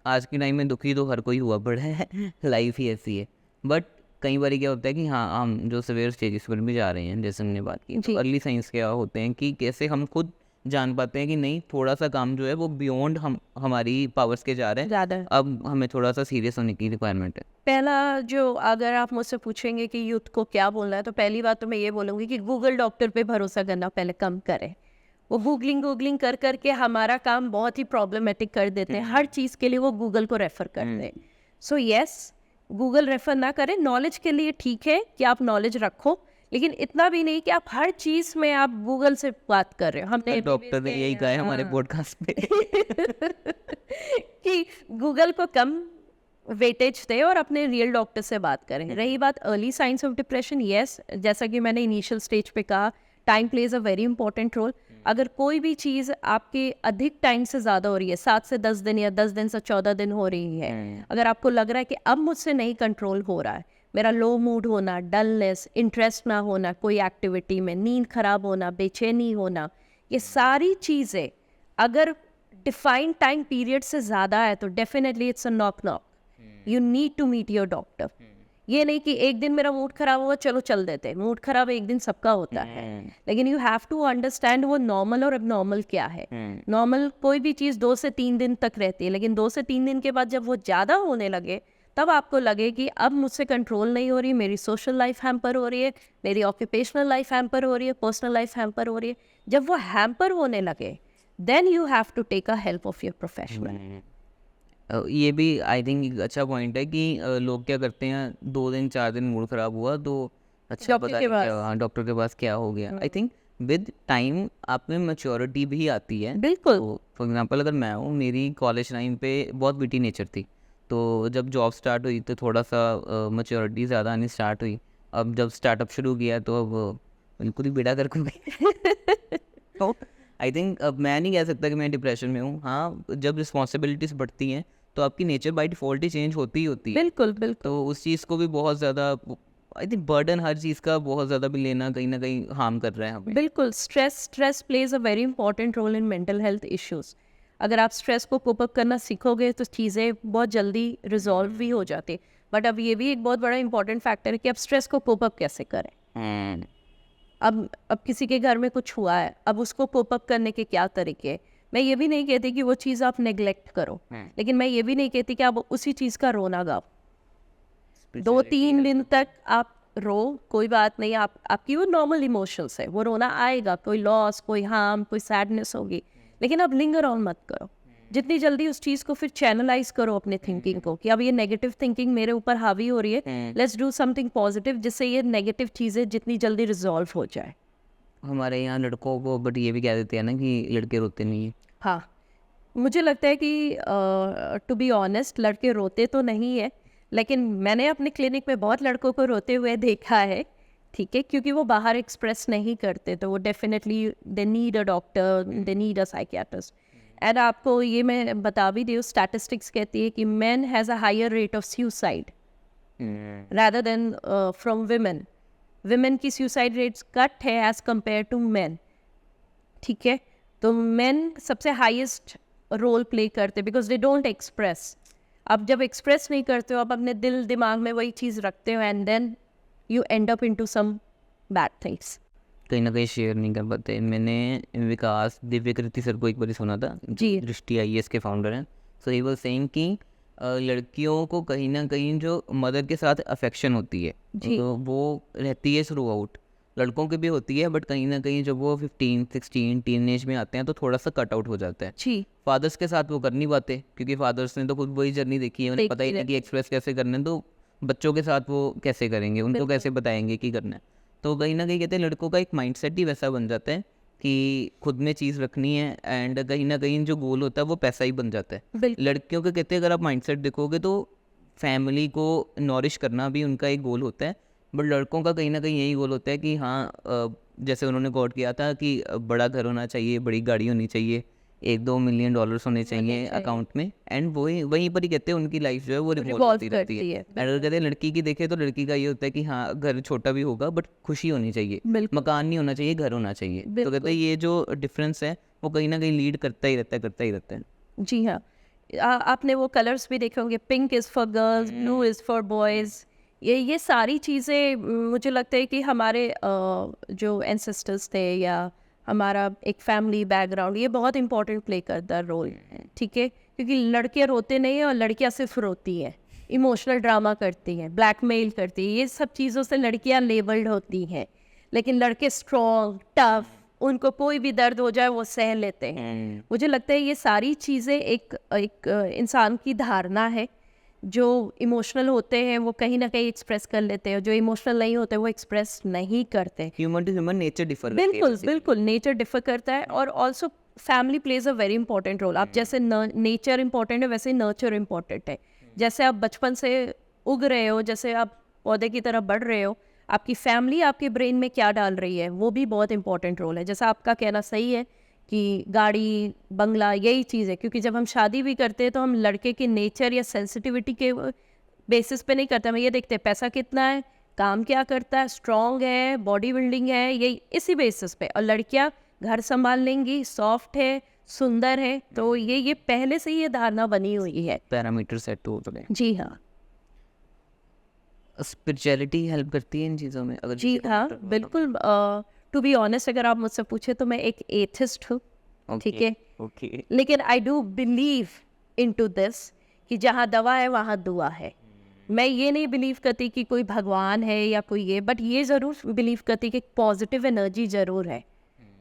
आज के टाइम में दुखी तो हर कोई हुआ पड़ा है लाइफ ही ऐसी है. बट कई बार क्या होता है कि हाँ, हम जो सवेयर स्टेजेस पर भी जा रहे हैं, जैसे हमने बात की, तो अर्ली साइंस क्या होते हैं कि कैसे हम खुद जान पाते हैं कि नहीं, थोड़ा सा काम जो है वो बियॉन्ड हमारी पावर्स के जा रहे हैं, ज़्यादा अब हमें थोड़ा सा सीरियस होने की रिक्वायरमेंट है. पहला जो, अगर आप मुझसे पूछेंगे कि यूथ को क्या बोलना है, तो पहली बात तो मैं ये बोलूँगी कि गूगल डॉक्टर पे भरोसा करना पहले कम करें. वो गूगलिंग कर करके हमारा काम बहुत ही प्रॉब्लमेटिक कर देते हैं. हर चीज़ के लिए वो गूगल को रेफ़र करते हैं. सो यस, गूगल रेफ़र ना करें. नॉलेज के लिए ठीक है कि आप नॉलेज रखो, लेकिन इतना भी नहीं कि आप हर चीज़ में आप गूगल से बात कर रहे हो. हमने डॉक्टर ने यही कहा है हमारे पॉडकास्ट पे कि गूगल को कम वेटेज दें और अपने रियल डॉक्टर से बात करें. रही बात early signs of depression, yes, जैसा कि मैंने इनिशियल स्टेज पे कहा, time plays a very important role. अगर कोई भी चीज़ आपके अधिक टाइम से ज़्यादा हो रही है, 7 से 10 दिन या 10 दिन से 14 दिन हो रही है, अगर आपको लग रहा है कि अब मुझसे नहीं कंट्रोल हो रहा है, मेरा लो मूड होना, डलनेस, इंटरेस्ट ना होना कोई एक्टिविटी में, नींद खराब होना, बेचैनी होना, ये सारी चीज़ें अगर डिफाइंड टाइम पीरियड से ज़्यादा है तो definitely it's a knock. You need to meet your doctor. ये नहीं कि एक दिन मेरा मूड खराब हुआ चलो चल देते हैं. मूड खराब एक दिन सबका होता है, लेकिन यू हैव टू अंडरस्टैंड वो नॉर्मल और एबनॉर्मल क्या है. नॉर्मल कोई भी चीज़ 2 से 3 दिन तक रहती है, लेकिन 2 से 3 दिन के बाद जब वो ज़्यादा होने लगे तब आपको लगे कि अब मुझसे कंट्रोल नहीं हो रही, मेरी सोशल लाइफ हैम्पर हो रही है, मेरी ऑक्यूपेशनल लाइफ हैम्पर हो रही है, पर्सनल लाइफ हैम्पर हो रही है. जब वो हैम्पर होने लगे then you have to take a help of your professional. ये भी आई थिंक एक अच्छा पॉइंट है कि लोग क्या करते हैं, 2 दिन 4 दिन मूड खराब हुआ तो अच्छा डॉक्टर पता के नहीं पास। क्या, हाँ, डॉक्टर के पास क्या हो गया. आई थिंक विद टाइम आप में मैच्योरिटी भी आती है. बिल्कुल. तो फॉर एग्जांपल अगर मैं हूँ, मेरी कॉलेज टाइम पे बहुत विटी नेचर थी, तो जब जॉब स्टार्ट हुई तो थोड़ा सा मैच्योरिटी ज़्यादा आनी स्टार्ट हुई. अब जब स्टार्टअप शुरू किया तो अब बिल्कुल ही बेड़ा गर्क हो गई. तो आई थिंक अब मैं नहीं कह सकता कि मैं डिप्रेशन में हूँ. हाँ, जब रिस्पॉन्सिबिलिटीज़ बढ़ती हैं तो आपकी nature by default he change होती ही होती है. बिल्कुल बिल्कुल. तो उस चीज़ को भी बहुत ज़्यादा, आई थिंक बर्डन हर चीज़ का बहुत ज़्यादा भी लेना कहीं ना कहीं हार्म कर रहा है हमें. बिल्कुल, stress plays a very important role in mental health issues. अगर आप स्ट्रेस को कोप अप करना सीखोगे तो चीज़ें बहुत जल्दी रिजॉल्व भी हो जाती. बट अब ये भी एक बहुत बड़ा इंपॉर्टेंट फैक्टर है कि आप स्ट्रेस को कोप अप कैसे करें. अब किसी के घर में कुछ हुआ है, अब उसको कोप अप करने के क्या तरीके हैं। मैं ये भी नहीं कहती कि वो चीज़ आप नेग्लेक्ट करो, लेकिन मैं ये भी नहीं कहती कि आप उसी चीज़ का रोना गाओ। 2-3 दिन तक आप रो, कोई बात नहीं, आपकी वो नॉर्मल इमोशंस है, वो रोना आएगा, कोई लॉस, कोई हार्म, कोई सैडनेस होगी, लेकिन अब लिंगर ऑन मत करो। जितनी जल्दी उस चीज़ को फिर चैनलाइज करो अपने थिंकिंग को कि अब ये नेगेटिव थिंकिंग मेरे ऊपर हावी हो रही है, लेट्स डू समथिंग पॉजिटिव जिससे ये नेगेटिव चीज़ें जितनी जल्दी रिजॉल्व हो जाए। हमारे यहाँ लड़कों को बट ये भी कह देते हैं ना कि लड़के रोते नहीं है। हाँ, मुझे लगता है कि टू बी ऑनेस्ट लड़के रोते तो नहीं है, लेकिन मैंने अपने क्लिनिक में बहुत लड़कों को रोते हुए देखा है, ठीक है, क्योंकि वो बाहर एक्सप्रेस नहीं करते, तो वो definitely they need a doctor, they need a psychiatrist. And आपको ये मैं बता भी दी, स्टैटिस्टिक्स कहती है कि man has a higher rate of suicide rather than from women. Women की suicide rates कट है as compared to men, ठीक है। तो men सबसे हाईएस्ट रोल प्ले करते बिकॉज दे डोंट एक्सप्रेस। अब जब एक्सप्रेस नहीं करते हो, आप अपने दिल दिमाग में वही चीज़ रखते हो, and then you end up into some bad things. कहीं ना कहीं शेयर नहीं कर पाते। मैंने विकास दिव्यकृति सर को एक बार सुना था, जी। दृष्टि IAS के फाउंडर हैं। सो ही वाज सेइंग कि लड़कियों को कहीं ना कहीं जो मदर के साथ अफेक्शन होती है जी। तो वो रहती है थ्रू आउट। लड़कों की भी होती है बट कहीं ना कहीं जब वो 15-16 टीनेज में आते हैं तो थोड़ा सा कट आउट हो जाता है। जी। फादर्स के साथ वो कर नहीं पाते क्योंकि फादर्स ने तो खुद वही जर्नी देखी है, उन्हें पता ही नहीं कि एक्सप्रेस कैसे करना है, तो बच्चों के साथ वो कैसे करेंगे, उनको कैसे बताएंगे कि करना है। तो कहीं ना कहीं कहते हैं लड़कों का एक माइंडसेट ही वैसा बन जाता है कि खुद में चीज़ रखनी है, एंड कहीं ना कहीं जो गोल होता है वो पैसा ही बन जाता है। लड़कियों के कहते हैं अगर आप माइंडसेट देखोगे तो फैमिली को नॉरिश करना भी उनका एक गोल होता है, बट लड़कों का कहीं ना कहीं यही गोल होता है कि हाँ जैसे उन्होंने कोट किया था कि बड़ा घर होना चाहिए, बड़ी गाड़ी होनी चाहिए, $1-2 मिलियन डॉलर्स होने चाहिए अकाउंट में, एंड वही वहीं पर ही कहते हैं उनकी लाइफ जो है वो रिवॉल्व होती रहती है। अगर कहते हैं लड़की की देखे तो लड़की का ये होता है कि हाँ घर छोटा भी होगा बट खुशी होनी चाहिए, मकान नहीं होना चाहिए, घर होना चाहिए। तो कहते हैं ये जो डिफरेंस है वो कहीं ना कहीं लीड करता ही रहता है। जी हाँ, आपने वो कलर्स भी देखे होंगे, pink is for girls, blue is for boys. ये सारी चीज़ें मुझे लगता है कि हमारे जो एंसेस्टर्स थे या हमारा एक फैमिली बैकग्राउंड, ये बहुत इंपॉर्टेंट प्ले करता है रोल, ठीक है, क्योंकि लड़के रोते नहीं हैं और लड़कियां सिर्फ रोती हैं, इमोशनल ड्रामा करती हैं, ब्लैकमेल करती हैं, ये सब चीज़ों से लड़कियां लेबल्ड होती हैं, लेकिन लड़के स्ट्रॉन्ग, टफ, उनको कोई भी दर्द हो जाए वो सह लेते हैं। मुझे लगता है ये सारी चीज़ें एक इंसान की धारणा है। जो इमोशनल होते हैं वो कहीं ना कहीं एक्सप्रेस कर लेते हैं, जो इमोशनल नहीं होते वो एक्सप्रेस नहीं करते। Human to human nature differ बिल्कुल नेचर डिफर करता है, और also family plays a very important role. आप जैसे नेचर इंपॉर्टेंट है वैसे नर्चर इंपॉर्टेंट है। जैसे आप बचपन से उग रहे हो, जैसे आप पौधे की तरह बढ़ रहे हो, आपकी फैमिली आपके ब्रेन में क्या डाल रही है वो भी बहुत इंपॉर्टेंट रोल है। जैसा आपका कहना सही है कि गाड़ी बंगला यही चीज़ है, क्योंकि जब हम शादी भी करते हैं तो हम लड़के के नेचर या सेंसिटिविटी के बेसिस पे नहीं करते, हम ये देखते हैं पैसा कितना है, काम क्या करता है, स्ट्रॉन्ग है, बॉडी बिल्डिंग है, यही इसी बेसिस पे। और लड़कियां घर संभाल लेंगी, सॉफ्ट है, सुंदर है, तो ये पहले से ही ये धारणा बनी हुई है, पैरामीटर सेट हो गए। जी हाँ। स्पिरिचुअलिटी हेल्प करती है इन चीज़ों में? अगर जी हाँ, बिल्कुल। टू बी ऑनेस्ट अगर आप मुझसे पूछे तो मैं एक एथिस्ट हूँ, ठीक है, लेकिन I do believe in to this कि जहाँ दवा है वहाँ दुआ है। मैं ये नहीं बिलीव करती कि कोई भगवान है या कोई ये, बट ये ज़रूर बिलीव करती कि पॉजिटिव एनर्जी ज़रूर है।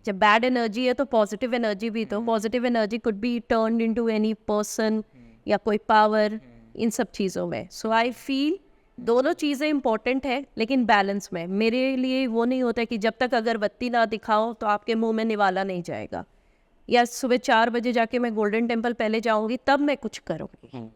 जब बैड एनर्जी है तो पॉजिटिव एनर्जी भी, तो positive energy could be turned into any person या कोई पावर, इन सब चीज़ों में। सो आई फील दोनों चीज़ें इंपॉर्टेंट है, लेकिन बैलेंस में। मेरे लिए वो नहीं होता कि जब तक अगरबत्ती ना दिखाओ तो आपके मुंह में निवाला नहीं जाएगा, या सुबह 4 बजे जाके मैं गोल्डन टेम्पल पहले जाऊंगी तब मैं कुछ करूँगी।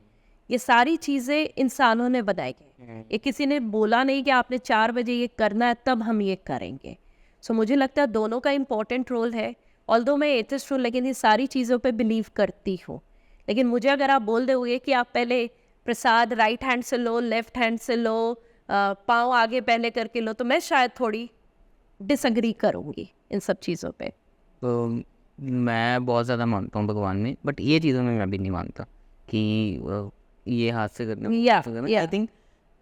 ये सारी चीज़ें इंसानों ने बनाई है, ये किसी ने बोला नहीं कि आपने 4 बजे ये करना है तब हम ये करेंगे। सो मुझे लगता है दोनों का इम्पोर्टेंट रोल है। ऑल्दो मैं एथिस्ट हूँ लेकिन ये सारी चीज़ों पे बिलीव करती हूँ। लेकिन मुझे अगर आप बोल दोगे कि आप पहले प्रसाद राइट हैंड से लो, लेफ्ट हैंड से लो, पाँव आगे पहले करके लो, तो मैं शायद थोड़ी डिसएग्री करूँगी इन सब चीज़ों पे। तो मैं बहुत ज़्यादा मानता हूँ भगवान में, बट ये चीज़ों में मैं भी नहीं मानता कि ये हाथ से करना। आई थिंक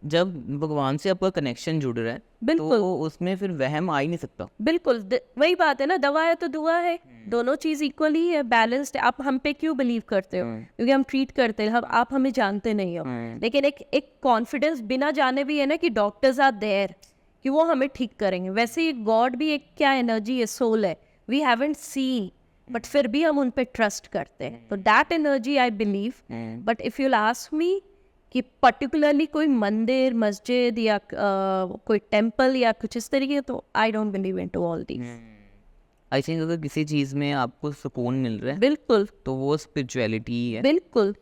जब भगवान से आपका कनेक्शन जुड़ रहा है बिल्कुल। तो उसमें फिर वहम आ ही नहीं सकता। बिल्कुल वही बात है ना, दवा है तो दुआ है, दोनों चीज इक्वली है, बैलेंस्ड है। आप हम पे क्यों बिलीव करते हो? क्योंकि हम ट्रीट करते हैं, आप हमें जानते नहीं हो। लेकिन एक कॉन्फिडेंस बिना जाने भी है ना कि डॉक्टर्स आर देयर, कि वो हमें ठीक करेंगे। वैसे ही गॉड भी एक क्या एनर्जी है, सोल है, वी हैवंट सीन, बट फिर भी हम उन पे ट्रस्ट करते हैं। तो that energy I believe. But if you ask me कि पर्टिकुलरली कोई मंदिर, मस्जिद या कोई टेम्पल या कुछ इस तरीके, तो I don't believe in to all these. I think अगर किसी चीज़ में आपको सुकून मिल रहा है बिल्कुल तो वो स्पिरिचुअलिटी ही है। बिल्कुल,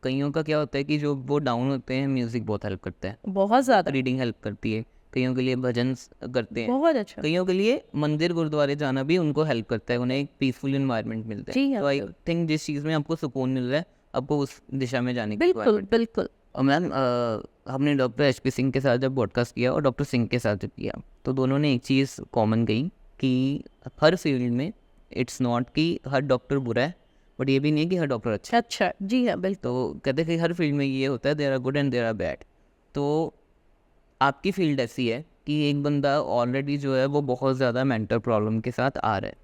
कईयों का क्या होता है कि जो वो डाउन होते हैं, म्यूज़िक बहुत हेल्प करता है, बहुत ज्यादा, रीडिंग हेल्प करती है, कईयों के लिए भजन करते हैं, बहुत अच्छा। कईयों के लिए मंदिर गुरुद्वारे जाना भी उनको हेल्प करता है, उन्हें एक पीसफुल इन्वायरमेंट मिलता जी है। हाँ, तो आई थिंक जिस चीज़ में आपको सुकून मिल रहा है, आपको उस दिशा में जाने की बिल्कुल requirement है। बिल्कुल। और मैम हमने डॉक्टर HP सिंह के साथ जब पॉडकास्ट किया और डॉक्टर सिंह के साथ जब किया, तो दोनों ने एक चीज़ कॉमन कही कि हर फील्ड में इट्स नॉट कि हर डॉक्टर बुरा है, बट ये भी नहीं है कि हर डॉक्टर अच्छा है। अच्छा, जी हाँ, बिल्कुल। तो कहते हैं कि हर फील्ड में ये होता है, there are good and there are bad. तो आपकी फील्ड ऐसी है कि एक बंदा ऑलरेडी जो है वो बहुत ज़्यादा मेंटल प्रॉब्लम के साथ आ रहा है,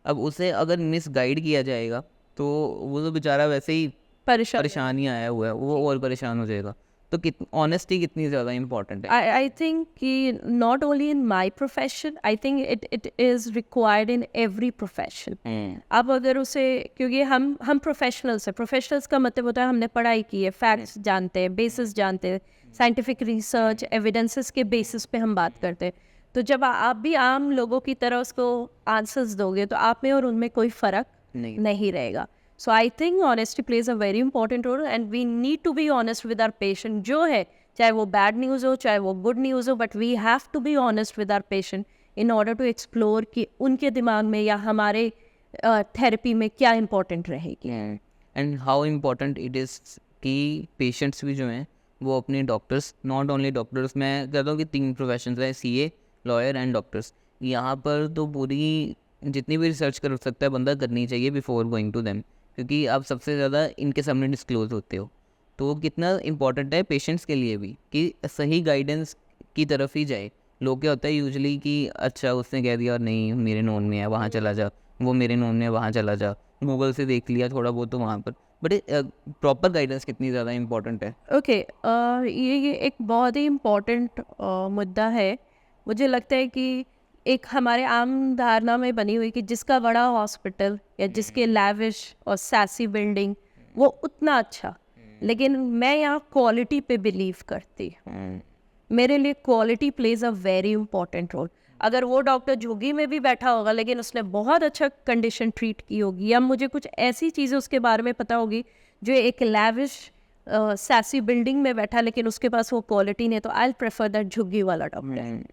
अब उसे अगर मिसगाइड किया जाएगा तो वो तो बेचारा वैसे ही परेशान ही आया हुआ है, वो और परेशान हो जाएगा। तो ऑनेस्टी कितनी ज़्यादा इंपॉर्टेंट है? I think कि not only in my profession, I think it is required in every profession. अब अगर उसे, क्योंकि हम प्रोफेशनल्स हैं, प्रोफेशनल्स का मतलब होता है हमने पढ़ाई की है, फैक्ट्स जानते हैं, बेसिस जानते हैं, साइंटिफिक रिसर्च एविडेंसेस के बेसिस पे हम बात करते हैं। तो जब आप भी आम लोगों की तरह उसको आंसर्स दोगे तो आप में और उनमें कोई फ़र्क नहीं रहेगा। So I think honesty plays a very important role and we need to be honest with our patient जो है, चाहे वो bad news हो, चाहे वो good news हो, but we have to be honest with our patient in order to explore कि उनके दिमाग में या हमारे थेरेपी में क्या important रहेगी। And how important it is कि पेशेंट्स भी जो हैं वो अपने डॉक्टर्स, नॉट ओनली डॉक्टर्स, मैं कहता हूँ कि 3 प्रोफेशंस हैं, CA, लॉयर एंड डॉक्टर्स। यहाँ पर तो पूरी जितनी भी रिसर्च कर सकता है बंदा करनी चाहिए बिफोर गोइंग टू देम, क्योंकि आप सबसे ज़्यादा इनके सामने डिस्क्लोज होते हो। तो कितना इम्पॉर्टेंट है पेशेंट्स के लिए भी कि सही गाइडेंस की तरफ ही जाए। लोग क्या होता है यूजुअली कि अच्छा उसने कह दिया, नहीं मेरे नोन में है वहाँ चला जा, वो मेरे नोन में है वहाँ चला जा, गूगल से देख लिया थोड़ा बहुत तो वहाँ पर, बट प्रॉपर गाइडेंस कितनी ज़्यादा इम्पॉर्टेंट है? ओके, ये एक बहुत ही इम्पॉर्टेंट मुद्दा है। मुझे लगता है कि एक हमारे आम धारणा में बनी हुई कि जिसका बड़ा हॉस्पिटल या जिसके लैविश और सैसी बिल्डिंग वो उतना अच्छा, लेकिन मैं यहाँ क्वालिटी पे बिलीव करती हूँ। मेरे लिए quality plays a very important role. अगर वो डॉक्टर झुग्गी में भी बैठा होगा लेकिन उसने बहुत अच्छा कंडीशन ट्रीट की होगी, या मुझे कुछ ऐसी चीज़ें उसके बारे में पता होगी जो एक लैविश सैसी बिल्डिंग में बैठा लेकिन उसके पास वो क्वालिटी नहीं, तो आई विल प्रेफर दैट झुग्गी वाला डॉक्टर।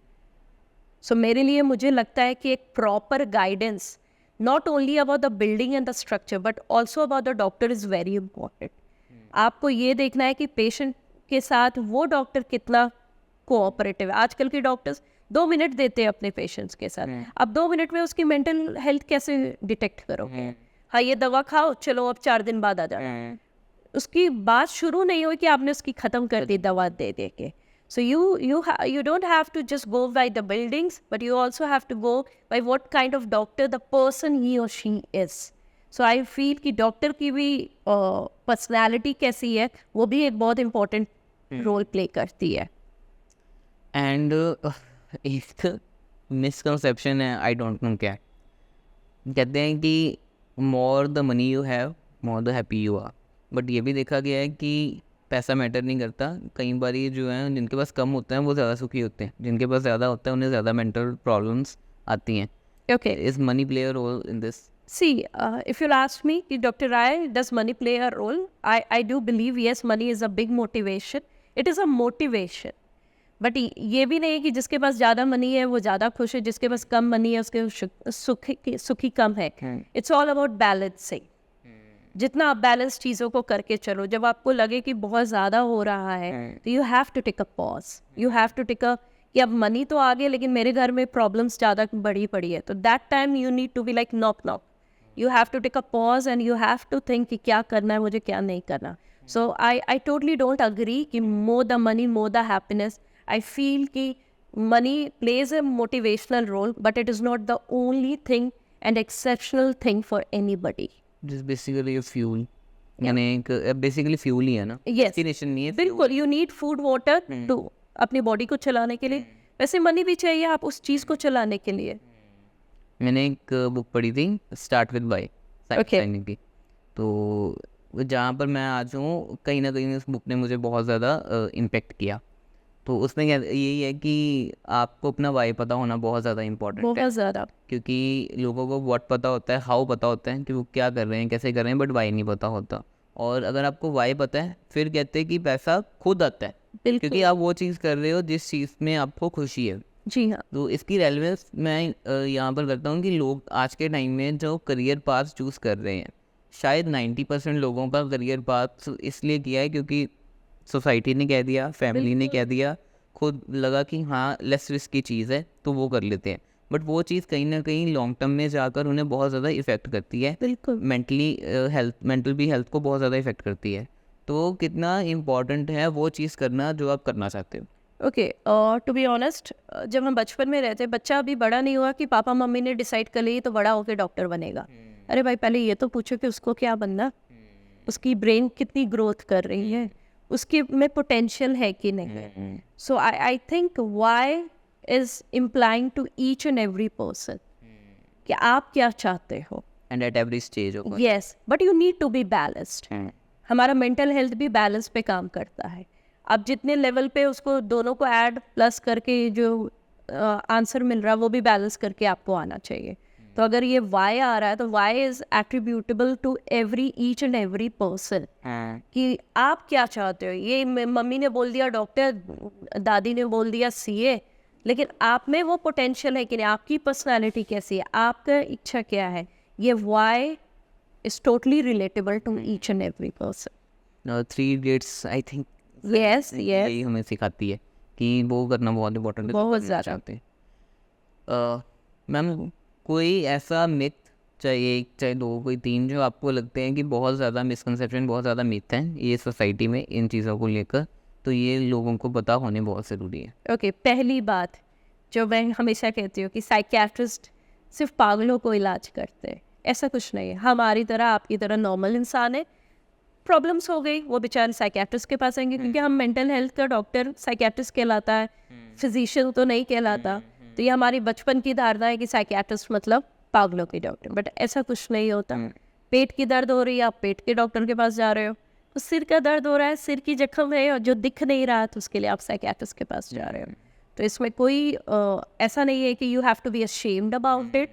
सो मेरे लिए मुझे लगता है कि एक proper guidance not only about the building and the structure but also about the doctor is very important. आपको ये देखना है कि पेशेंट के साथ वो डॉक्टर कितना कोऑपरेटिव है। आजकल के डॉक्टर्स 2 मिनट देते हैं अपने पेशेंट्स के साथ, अब 2 मिनट में उसकी मेंटल हेल्थ कैसे डिटेक्ट करोगे? हाँ, ये दवा खाओ, चलो अब 4 दिन बाद आ जाओ। उसकी बात शुरू नहीं हुई कि आपने उसकी ख़त्म कर दी दवा दे दे के। So you don't have to just go by the buildings, but you also have to go by what kind of doctor the person he or she is. So I feel कि डॉक्टर की भी personality कैसी है वो भी एक बहुत important role play करती है। एंड एक मिसकंसेप्शन है, आई डोंट नो क्या, कहते हैं कि more the money you have more the happy you are, but ये भी देखा गया है कि पैसा मैटर नहीं करता। कई बार जो है जिनके पास कम होता है वो ज़्यादा सुखी होते हैं, जिनके पास ज़्यादा होता है उन्हें ज़्यादा मेंटल प्रॉब्लम्स आती हैं। Okay. Is money play a role in this? See, if you'll ask me, Dr. Rai, does money play a role? I do believe yes, money is a big motivation. It is a motivation. But ये भी नहीं है कि जिसके पास ज़्यादा money है वो ज़्यादा खुश है, जिसके पास कम मनी है उसके सुखी कम है। It's all about balancing. जितना आप बैलेंस चीज़ों को करके चलो, जब आपको लगे कि बहुत ज़्यादा हो रहा है तो you have to take a pause, you have to take a कि अब मनी तो आ गया लेकिन मेरे घर में प्रॉब्लम्स ज़्यादा बड़ी पड़ी है, तो that time you need to be like knock, you have to take a pause and you have to think कि क्या करना है मुझे, क्या नहीं करना। So I totally don't agree कि more the money more the happiness. I feel कि money plays a motivational role, but it is not the only thing and exceptional thing for anybody. जिस बेसिकली फ्यूल, यानी एक basically fuel ही है ना, Yes. Destination नहीं है. बिल्कुल, you need food, water to अपनी बॉडी को चलाने के लिए. वैसे मनी भी चाहिए आप उस चीज़ को चलाने के लिए. मैंने एक बुक पढ़ी थी, स्टार्ट विद बाय, Okay. की. तो जहाँ पर मैं आज हूँ, कहीं ना कहीं उस बुक ने मुझे बहुत ज़्यादा इम्पेक्ट किया. तो उसमें यही है कि आपको अपना वाई पता होना बहुत ज़्यादा इम्पोर्टेंट है, बहुत ज़्यादा. क्योंकि लोगों को व्हाट पता होता है, हाउ पता होता है कि वो क्या कर रहे हैं, कैसे कर रहे हैं, बट वाई नहीं पता होता. और अगर आपको वाई पता है, फिर कहते हैं कि पैसा खुद आता है, बिल्कुल. क्योंकि आप वो चीज़ कर रहे हो जिस चीज़ में आपको खुशी है. जी हाँ. तो इसकी रेलेवेंस मैं यहाँ पर करता हूँ कि लोग आज के टाइम में जो करियर पाथ चूज़ कर रहे हैं, शायद 90% लोगों का करियर पाथ इसलिए किया है क्योंकि सोसाइटी ने कह दिया, फैमिली ने कह दिया, खुद लगा कि हाँ लेस रिस्क की चीज़ है तो वो कर लेते हैं. बट वो चीज़ कहीं ना कहीं लॉन्ग टर्म में जाकर उन्हें बहुत ज़्यादा इफ़ेक्ट करती है. बिल्कुल. मेंटल भी हेल्थ को बहुत ज़्यादा इफ़ेक्ट करती है. तो कितना इम्पॉर्टेंट है वो चीज़ करना जो आप करना चाहते हो. ओके, टू बी ऑनेस्ट, जब हम बचपन में रहते, बच्चा अभी बड़ा नहीं हुआ कि पापा मम्मी ने डिसाइड कर लिया तो बड़ा होकर डॉक्टर बनेगा. अरे भाई, पहले ये तो पूछो कि उसको क्या बनना, उसकी ब्रेन कितनी ग्रोथ कर रही है, उसके में पोटेंशियल है कि नहीं. So I think why is implying to each and every person कि आप क्या चाहते हो. And at every stage of yes, but you need to be balanced. हमारा मेंटल हेल्थ भी बैलेंस पे काम करता है. अब जितने लेवल पे उसको दोनों को ऐड प्लस करके जो आंसर मिल रहा है वो भी बैलेंस करके आपको आना चाहिए. तो अगर ये वाई आ रहा है तो why is attributable to every each and every person कि आप क्या चाहते हो. ये मम्मी ने बोल दिया डॉक्टर, दादी ने बोल दिया सीए, लेकिन आप में वो पोटेंशियल है कि नहीं, आपकी पर्सनालिटी कैसी है, आपका इच्छा क्या है. ये why is totally relatable to each and every person. 3 Idiots I think yes यही हमें सिखाती है कि वो करना बहुत इम्पोर्टेंट है. बहुत ज़्यादा. मैम, कोई ऐसा मिथ, चाहे एक चाहे दो, कोई 3, जो आपको लगते हैं कि बहुत ज़्यादा मिसकंसेप्शन, बहुत ज़्यादा मिथ हैं ये सोसाइटी में इन चीज़ों को लेकर, तो ये लोगों को पता होने बहुत ज़रूरी है. ओके, पहली बात जो मैं हमेशा कहती हूँ कि साइकियाट्रिस्ट सिर्फ पागलों को इलाज करते हैं. ऐसा कुछ नहीं है. हमारी तरह आपकी तरह नॉर्मल इंसान है, प्रॉब्लम्स हो गई वो बेचारे साइकियाट्रिस्ट के पास आएंगे, क्योंकि हम मेंटल हेल्थ का डॉक्टर साइकियाट्रिस्ट कहलाता है, फिजिशियन तो नहीं कहलाता. तो ये हमारी बचपन की धारणा है कि साइकियाट्रिस्ट मतलब पागलों के डॉक्टर, बट ऐसा कुछ नहीं होता. पेट की दर्द हो रही है, आप पेट के डॉक्टर के पास जा रहे हो. तो सिर का दर्द हो रहा है, सिर की जख्म है और जो दिख नहीं रहा, तो उसके लिए आप साइकियाट्रिस्ट के पास जा रहे हो. तो इसमें कोई ऐसा नहीं है कि you have to be ashamed about it.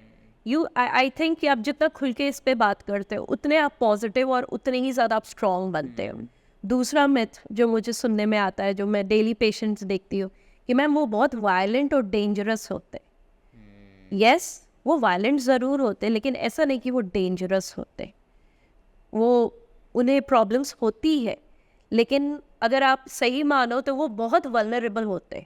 I think कि आप जितना खुल के इस पे बात करते हो उतने आप पॉजिटिव और उतने ही ज़्यादा आप स्ट्रॉन्ग बनते हो. दूसरा मिथ जो मुझे सुनने में आता है, जो मैं डेली पेशेंट्स देखती हूँ, कि मैम वो बहुत वायलेंट और डेंजरस होते. यस, वो वायलेंट ज़रूर होते, लेकिन ऐसा नहीं कि वो डेंजरस होते. वो उन्हें प्रॉब्लम्स होती है, लेकिन अगर आप सही मानो तो वो बहुत वल्नरेबल होते.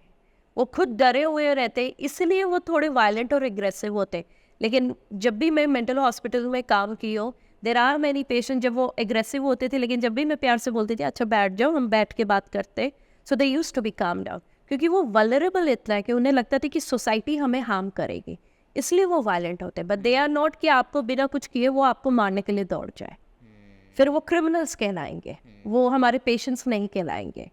वो खुद डरे हुए रहते, इसलिए वो थोड़े वायलेंट और एग्रेसिव होते. लेकिन जब भी मैं मेंटल हॉस्पिटल में काम की हूँ, देर आर मैनी पेशेंट जब वो एग्रेसिव होते थे, लेकिन जब भी मैं प्यार से बोलती थी अच्छा बैठ जाओ, हम बैठ के बात करते, so they used to be calm down. क्योंकि वो वल्नरेबल इतना है कि उन्हें लगता था कि सोसाइटी हमें हार्म करेगी, इसलिए वो वायलेंट होते हैं. बट दे आर नॉट कि आपको बिना कुछ किए वो आपको मारने के लिए दौड़ जाए. फिर वो क्रिमिनल्स कहलाएंगे, वो हमारे पेशेंट्स नहीं कहलाएंगे.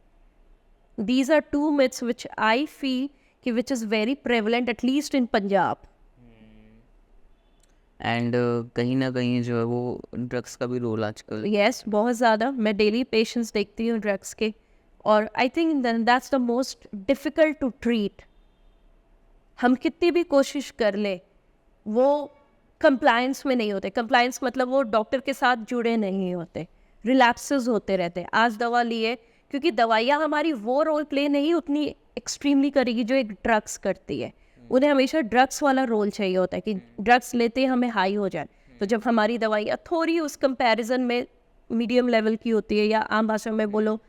These are 2 myths which I feel which is very prevalent, at least in Punjab. And कहीं ना कहीं जो है वो ड्रग्स का भी रोल आजकल. Yes, बहुत ज़्यादा. मैं डेली पेशेंट्स देखती हूँ ड्रग्स के, और I think that's the most difficult to treat. हम कितनी भी कोशिश कर ले, वो कंप्लायंस में नहीं होते. कंप्लायंस मतलब वो डॉक्टर के साथ जुड़े नहीं होते, रिलैप्सेस होते रहते. आज दवा लिए, क्योंकि दवाइयाँ हमारी वो रोल प्ले नहीं उतनी एक्सट्रीमली करेगी जो एक ड्रग्स करती है. उन्हें हमेशा ड्रग्स वाला रोल चाहिए होता है कि ड्रग्स लेते ही हमें हाई हो जाए. तो जब हमारी दवाइयाँ थोड़ी उस कंपैरिजन में मीडियम लेवल की होती है, या आम भाषा में बोलो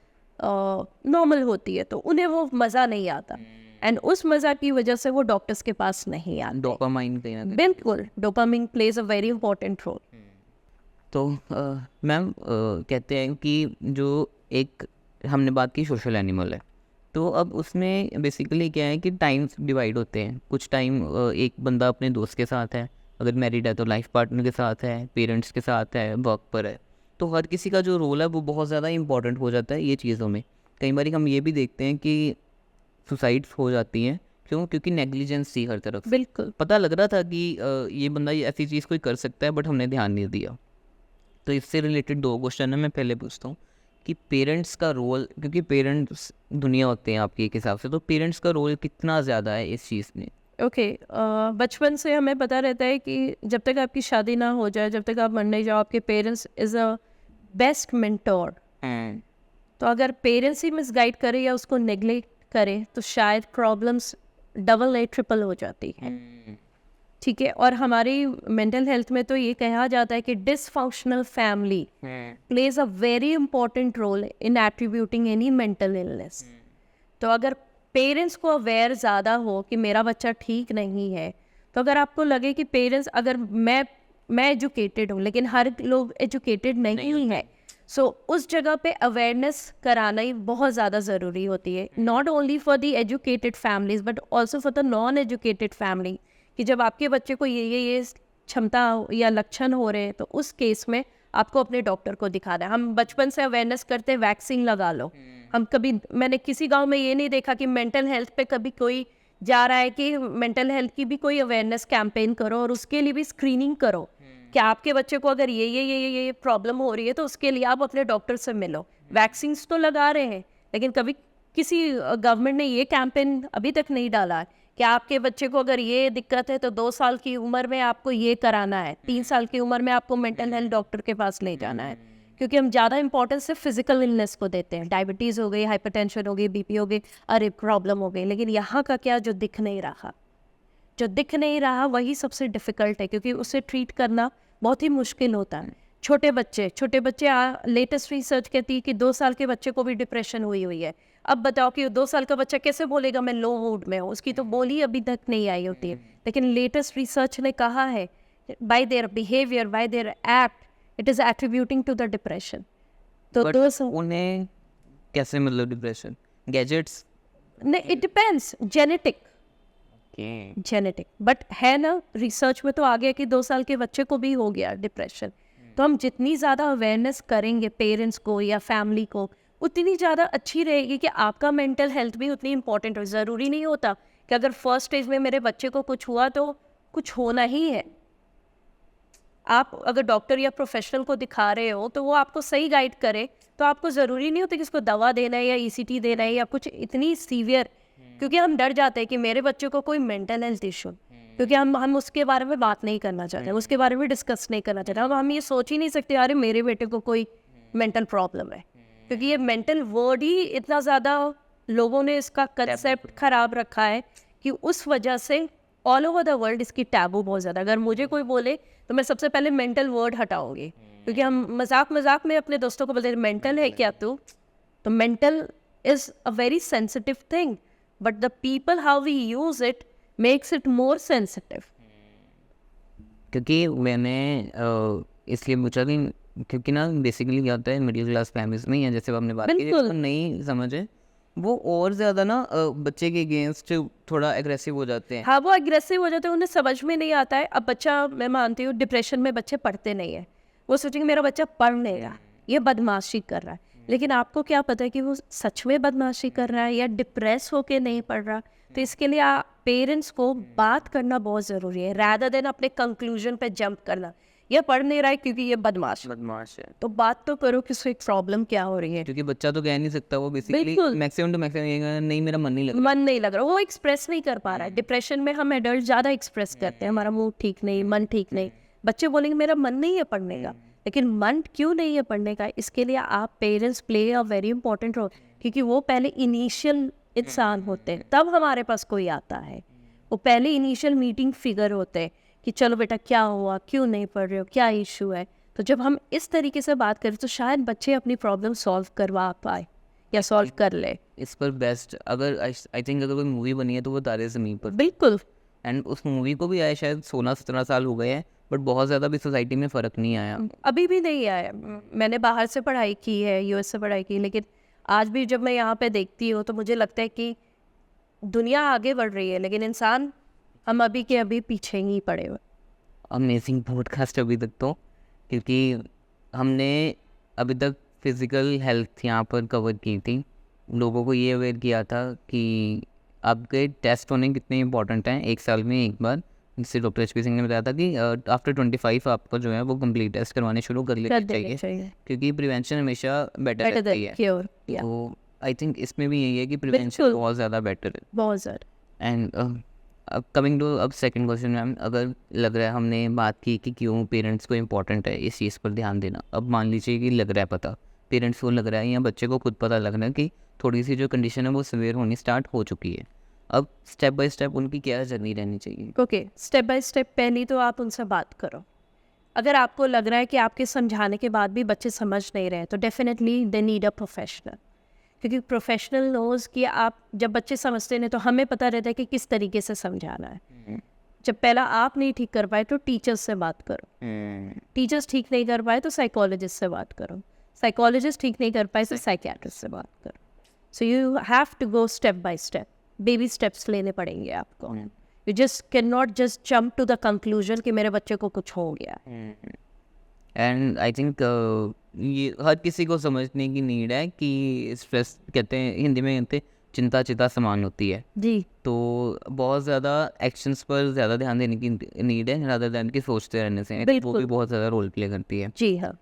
नॉर्मल होती है, तो उन्हें वो मज़ा नहीं आता. एंड उस मज़ा की वजह से वो डॉक्टर्स के पास नहीं आते. डोपामाइन कहीं ना कहीं. बिल्कुल, dopamine plays a very important role. तो मैम कहते हैं कि जो एक हमने बात की सोशल एनिमल है, तो अब उसमें बेसिकली क्या है कि टाइम्स डिवाइड होते हैं। कुछ टाइम एक बंदा अपने दोस्त के साथ है, अगर मैरिड है तो लाइफ पार्टनर के साथ है, पेरेंट्स के साथ है, वर्क पर है। तो हर किसी का जो रोल है वो बहुत ज़्यादा इंपॉर्टेंट हो जाता है ये चीज़ों में। कई बार हम ये भी देखते हैं कि सुसाइड्स हो जाती हैं, क्यों? क्योंकि नेग्लिजेंस थी हर तरफ। बिल्कुल पता लग रहा था कि ये बंदा ये ऐसी चीज़ कोई कर सकता है, बट हमने ध्यान नहीं दिया। तो इससे रिलेटेड 2 क्वेश्चन है, मैं पहले पूछता हूँ कि पेरेंट्स का रोल, क्योंकि पेरेंट्स दुनिया होते हैं आपके एक हिसाब से, तो पेरेंट्स का रोल कितना ज़्यादा है इस चीज़ में? ओके। बचपन से हमें पता रहता है कि जब तक आपकी शादी ना हो जाए, जब तक आप मर नहीं जाओ, आपके parents is a best mentor. तो अगर पेरेंट्स ही मिसगाइड करे या उसको नेग्लेक्ट करे तो शायद प्रॉब्लम्स डबल नहीं ट्रिपल हो जाती हैं। ठीक है, और हमारी मेंटल हेल्थ में तो ये कहा जाता है कि dysfunctional family plays a very important role in attributing any mental illness. तो अगर पेरेंट्स को अवेयर ज़्यादा हो कि मेरा बच्चा ठीक नहीं है, तो अगर आपको लगे कि पेरेंट्स, अगर मैं एजुकेटेड हूँ लेकिन हर लोग एजुकेटेड नहीं है, सो उस जगह पे अवेयरनेस कराना ही बहुत ज़्यादा ज़रूरी होती है, not only for the educated families but also for the non educated family. कि जब आपके बच्चे को ये क्षमता या लक्षण हो रहे हैं तो उस केस में आपको अपने डॉक्टर को दिखाना है। हम बचपन से अवेयरनेस करते हैं, वैक्सीन लगा लो। हम कभी, मैंने किसी गांव में ये नहीं देखा कि मेंटल हेल्थ पे कभी कोई जा रहा है कि मेंटल हेल्थ की भी कोई अवेयरनेस कैंपेन करो और उसके लिए भी स्क्रीनिंग करो कि आपके बच्चे को अगर ये प्रॉब्लम हो रही है तो उसके लिए आप अपने डॉक्टर से मिलो। वैक्सीन तो लगा रहे हैं लेकिन कभी किसी गवर्नमेंट ने ये कैंपेन अभी तक नहीं डाला है कि आपके बच्चे को अगर ये दिक्कत है तो 2 साल की उम्र में आपको ये कराना है, 3 साल की उम्र में आपको मेंटल हेल्थ डॉक्टर के पास ले जाना है। क्योंकि हम ज़्यादा इंपॉर्टेंस सिर्फ फिजिकल इलनेस को देते हैं, डायबिटीज़ हो गई, हाइपरटेंशन हो गई, बीपी हो गई, अरे प्रॉब्लम हो गई, लेकिन यहाँ का क्या, जो दिख नहीं रहा, जो दिख नहीं रहा वही सबसे डिफ़िकल्ट है क्योंकि उसे ट्रीट करना बहुत ही मुश्किल होता है। छोटे बच्चे लेटेस्ट रिसर्च कहती है कि 2 साल के बच्चे को भी डिप्रेशन हुई है। अब बताओ कि 2 साल का बच्चा कैसे बोलेगा मैं लो मूड में हूँ, उसकी तो बोली अभी तक नहीं आई होती है। लेकिन लेटेस्ट रिसर्च ने कहा है by their behaviour, by their act, it is attributing to the depression. तो बट उन्हें कैसे, मतलब डिप्रेशन गैजेट्स? नहीं, इट डिपेंड्स, जेनेटिक बट है ना, रिसर्च में तो आ गया कि 2 साल के बच्चे को भी हो गया डिप्रेशन। तो हम जितनी ज़्यादा अवेयरनेस करेंगे पेरेंट्स को या फैमिली को, उतनी ज़्यादा अच्छी रहेगी कि आपका मेंटल हेल्थ भी उतनी इंपॉर्टेंट हो। ज़रूरी नहीं होता कि अगर फर्स्ट स्टेज में मेरे बच्चे को कुछ हुआ तो कुछ होना ही है। आप अगर डॉक्टर या प्रोफेशनल को दिखा रहे हो तो वो आपको सही गाइड करे, तो आपको ज़रूरी नहीं होता कि इसको दवा देना है या ईसीटी देना है या कुछ इतनी सीवियर। क्योंकि हम डर जाते हैं कि मेरे बच्चे को कोई मेंटल हेल्थ इशू, क्योंकि हम उसके बारे में बात नहीं करना चाहते, उसके बारे में डिस्कस नहीं करना चाहते। अब हम ये सोच ही नहीं सकते अरे मेरे बेटे को कोई मेंटल प्रॉब्लम है, क्योंकि ये मेंटल वर्ड ही इतना ज़्यादा लोगों ने इसका कंसेप्ट खराब रखा है कि उस वजह से ऑल ओवर द वर्ल्ड इसकी टैबू बहुत ज़्यादा। अगर मुझे कोई बोले तो मैं सबसे पहले मेंटल वर्ड हटाऊंगी, क्योंकि हम मजाक में अपने दोस्तों को बोलते हैं मेंटल है क्या तू, तो mental is a very sensitive thing but the people how we use it makes it more sensitive. क्योंकि मैंने इसलिए पूछा कि क्योंकि ना बेसिकली क्या होता है मिडिल क्लास फैमिलीज में, या जैसे हमने बात की, बिल्कुल। जिसको नहीं समझे वो और ज़्यादा ना बच्चे के अगेंस्ट थोड़ा एग्रेसिव हो जाते हैं। हाँ, वो एग्रेसिव हो जाते हैं, उन्हें समझ में नहीं आता है। अब बच्चा, मैं मानती हूँ डिप्रेशन में बच्चे पढ़ते नहीं है, वो सोचेंगे मेरा बच्चा पढ़ नहीं रहा, ये बदमाशी कर रहा है। लेकिन आपको क्या पता है कि वो सच में बदमाशी कर रहा है या डिप्रेस होके नहीं पढ़ रहा। तो इसके लिए पेरेंट्स को बात करना बहुत ज़रूरी है, रादर देन अपने कंक्लूजन पे जंप करना, ये पढ़ नहीं रहा है क्योंकि ये बदमाश है। तो बात तो करो कि उसको एक प्रॉब्लम क्या हो रही है, क्योंकि बच्चा तो कह नहीं सकता, वो बेसिकली बिल्कुल। मैक्सिमम टू मैक्सिमम नहीं मेरा मन नहीं लग रहा। मन नहीं लग रहा, वो एक्सप्रेस नहीं कर पा रहा है। डिप्रेशन में हम एडल्ट ज़्यादा एक्सप्रेस करते हैं, हमारा मूड ठीक नहीं, मन ठीक नहीं। बच्चे बोलेंगे मेरा मन नहीं है पढ़ने का, लेकिन मन क्यों नहीं है पढ़ने का, इसके लिए आप parents play a very important role, क्योंकि वो पहले इनिशियल इंसान होते हैं, तब हमारे पास कोई आता है। वो पहले इनिशियल मीटिंग फिगर होते हैं कि चलो बेटा क्या हुआ, क्यों नहीं पढ़ रहे हो, क्या इशू है। तो जब हम इस तरीके से बात करें तो शायद बच्चे अपनी प्रॉब्लम सॉल्व करवा पाए या सॉल्व कर ले। इस पर बेस्ट अगर आई थिंक अगर कोई मूवी बनी है तो वो तारे ज़मीन पर। बिल्कुल। एंड उस मूवी को भी आए शायद 16-17 साल हो गए हैं, बट बहुत ज़्यादा भी सोसाइटी में फ़र्क नहीं आया। अभी भी नहीं आया। मैंने बाहर से पढ़ाई की है, यूएस से पढ़ाई की, लेकिन आज भी जब मैं यहाँ पे देखती हूँ तो मुझे लगता है कि दुनिया आगे बढ़ रही है, लेकिन इंसान हम अभी के अभी पीछे ही पड़े हुए। अमेजिंग पॉडकास्ट अभी तक तो, क्योंकि हमने अभी तक फिज़िकल हेल्थ यहाँ पर कवर की थी, लोगों को ये अवेयर किया था कि आपके टेस्ट होने कितने इंपॉर्टेंट हैं 1 साल में 1 बार। जैसे डॉक्टर एचपी सिंह ने बताया था कि आफ्टर 25 आपको जो है वो कंप्लीट टेस्ट करवाने शुरू कर कर लेने देने चाहिए, चाहिए। क्योंकि प्रिवेंशन हमेशा बेटर बेटर रहती देन है। क्योर। या तो आई थिंक इसमें भी यही है कि प्रिवेंशन बिल्कुल, बहुत ज़्यादा बेटर है। बहुत ज़्यादा। एंड अब कमिंग टू अब सेकंड क्वेश्चन मैम, अगर लग रहा है हमने बात की कि क्यों पेरेंट्स को इम्पोर्टेंट है इस चीज़ पर ध्यान देना, अब मान लीजिए कि लग रहा है पता, पेरेंट्स को लग रहा है या बच्चे को खुद पता लग रहा है कि थोड़ी सी जो कंडीशन है वो सीवियर होनी स्टार्ट हो चुकी है, अब स्टेप बाय स्टेप उनकी क्या जर्नी रहनी चाहिए? ओके, स्टेप बाय स्टेप पहली तो आप उनसे बात करो। अगर आपको लग रहा है कि आपके समझाने के बाद भी बच्चे समझ नहीं रहे, तो definitely they need a professional, क्योंकि प्रोफेशनल नोज कि आप जब बच्चे समझते नहीं तो हमें पता रहता है कि किस तरीके से समझाना है। जब पहला आप नहीं ठीक कर पाए तो टीचर्स से बात करो, टीचर्स ठीक नहीं कर पाए तो साइकोलॉजिस्ट से बात करो, साइकोलॉजिस्ट ठीक नहीं कर पाए तो साइकियाट्रिस्ट से बात करो। So you have to go step by step, baby steps लेने पड़ेंगे आपको। You just can not just jump to the conclusion कि मेरे बच्चे को कुछ हो गया। एंड आई थिंक ये हर किसी को समझने की नीड है कि स्ट्रेस कहते हैं, हिंदी में कहते हैं चिंता चिता समान होती है, जी तो बहुत ज़्यादा एक्शंस पर ज़्यादा ध्यान देने की नीड है रादर दैन कि सोचते रहने से, वो भी बिल्कुल। बहुत ज़्यादा रोल प्ले करती है। जी हाँ,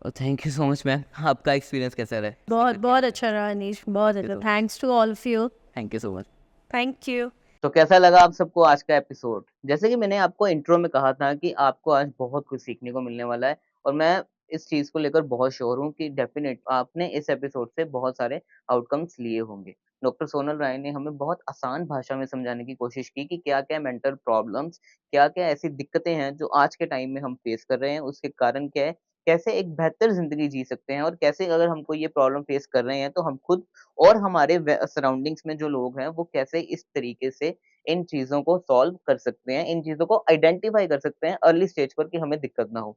और thank you so much ma'am, आपका एक्सपीरियंस कैसा रहा? बहुत बहुत अच्छा रहा अनीश, बहुत अच्छा। Thanks to all of you. Thank you so much. Thank you. तो कैसा लगा आप सबको आज का एपिसोड? जैसे कि मैंने आपको इंट्रो में कहा था कि आपको आज बहुत कुछ सीखने को मिलने वाला है और मैं इस चीज़ को लेकर बहुत श्योर हूँ कि डेफ़िनेट आपने इस एपिसोड से बहुत सारे आउटकम्स लिए होंगे। डॉक्टर सोनल राय ने हमें बहुत आसान भाषा में समझाने की कोशिश की कि क्या-क्या मेंटल प्रॉब्लम्स, क्या-क्या ऐसी दिक्कतें हैं जो आज के टाइम में हम फेस कर रहे हैं, उसके कारण क्या है, कैसे एक बेहतर ज़िंदगी जी सकते हैं और कैसे अगर हमको ये प्रॉब्लम फेस कर रहे हैं तो हम खुद और हमारे सराउंडिंग्स में जो लोग हैं, वो कैसे इस तरीके से इन चीज़ों को सॉल्व कर सकते हैं, इन चीज़ों को आइडेंटिफ़ाई कर सकते हैं अर्ली स्टेज पर कि हमें दिक्कत ना हो।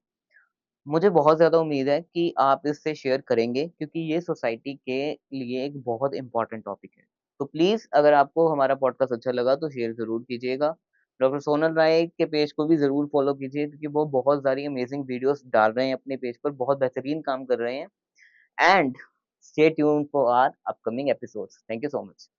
मुझे बहुत ज़्यादा उम्मीद है कि आप इससे शेयर करेंगे क्योंकि ये सोसाइटी के लिए एक बहुत इम्पोर्टेंट टॉपिक है। तो प्लीज़ अगर आपको हमारा पॉडकास्ट अच्छा लगा तो शेयर ज़रूर कीजिएगा। डॉक्टर सोनल राय के पेज को भी ज़रूर फ़ॉलो कीजिए क्योंकि वो बहुत सारी अमेज़िंग वीडियोज़ डाल रहे हैं अपने पेज पर, बहुत बेहतरीन काम कर रहे हैं। And stay tuned for our upcoming episodes. Thank you so much.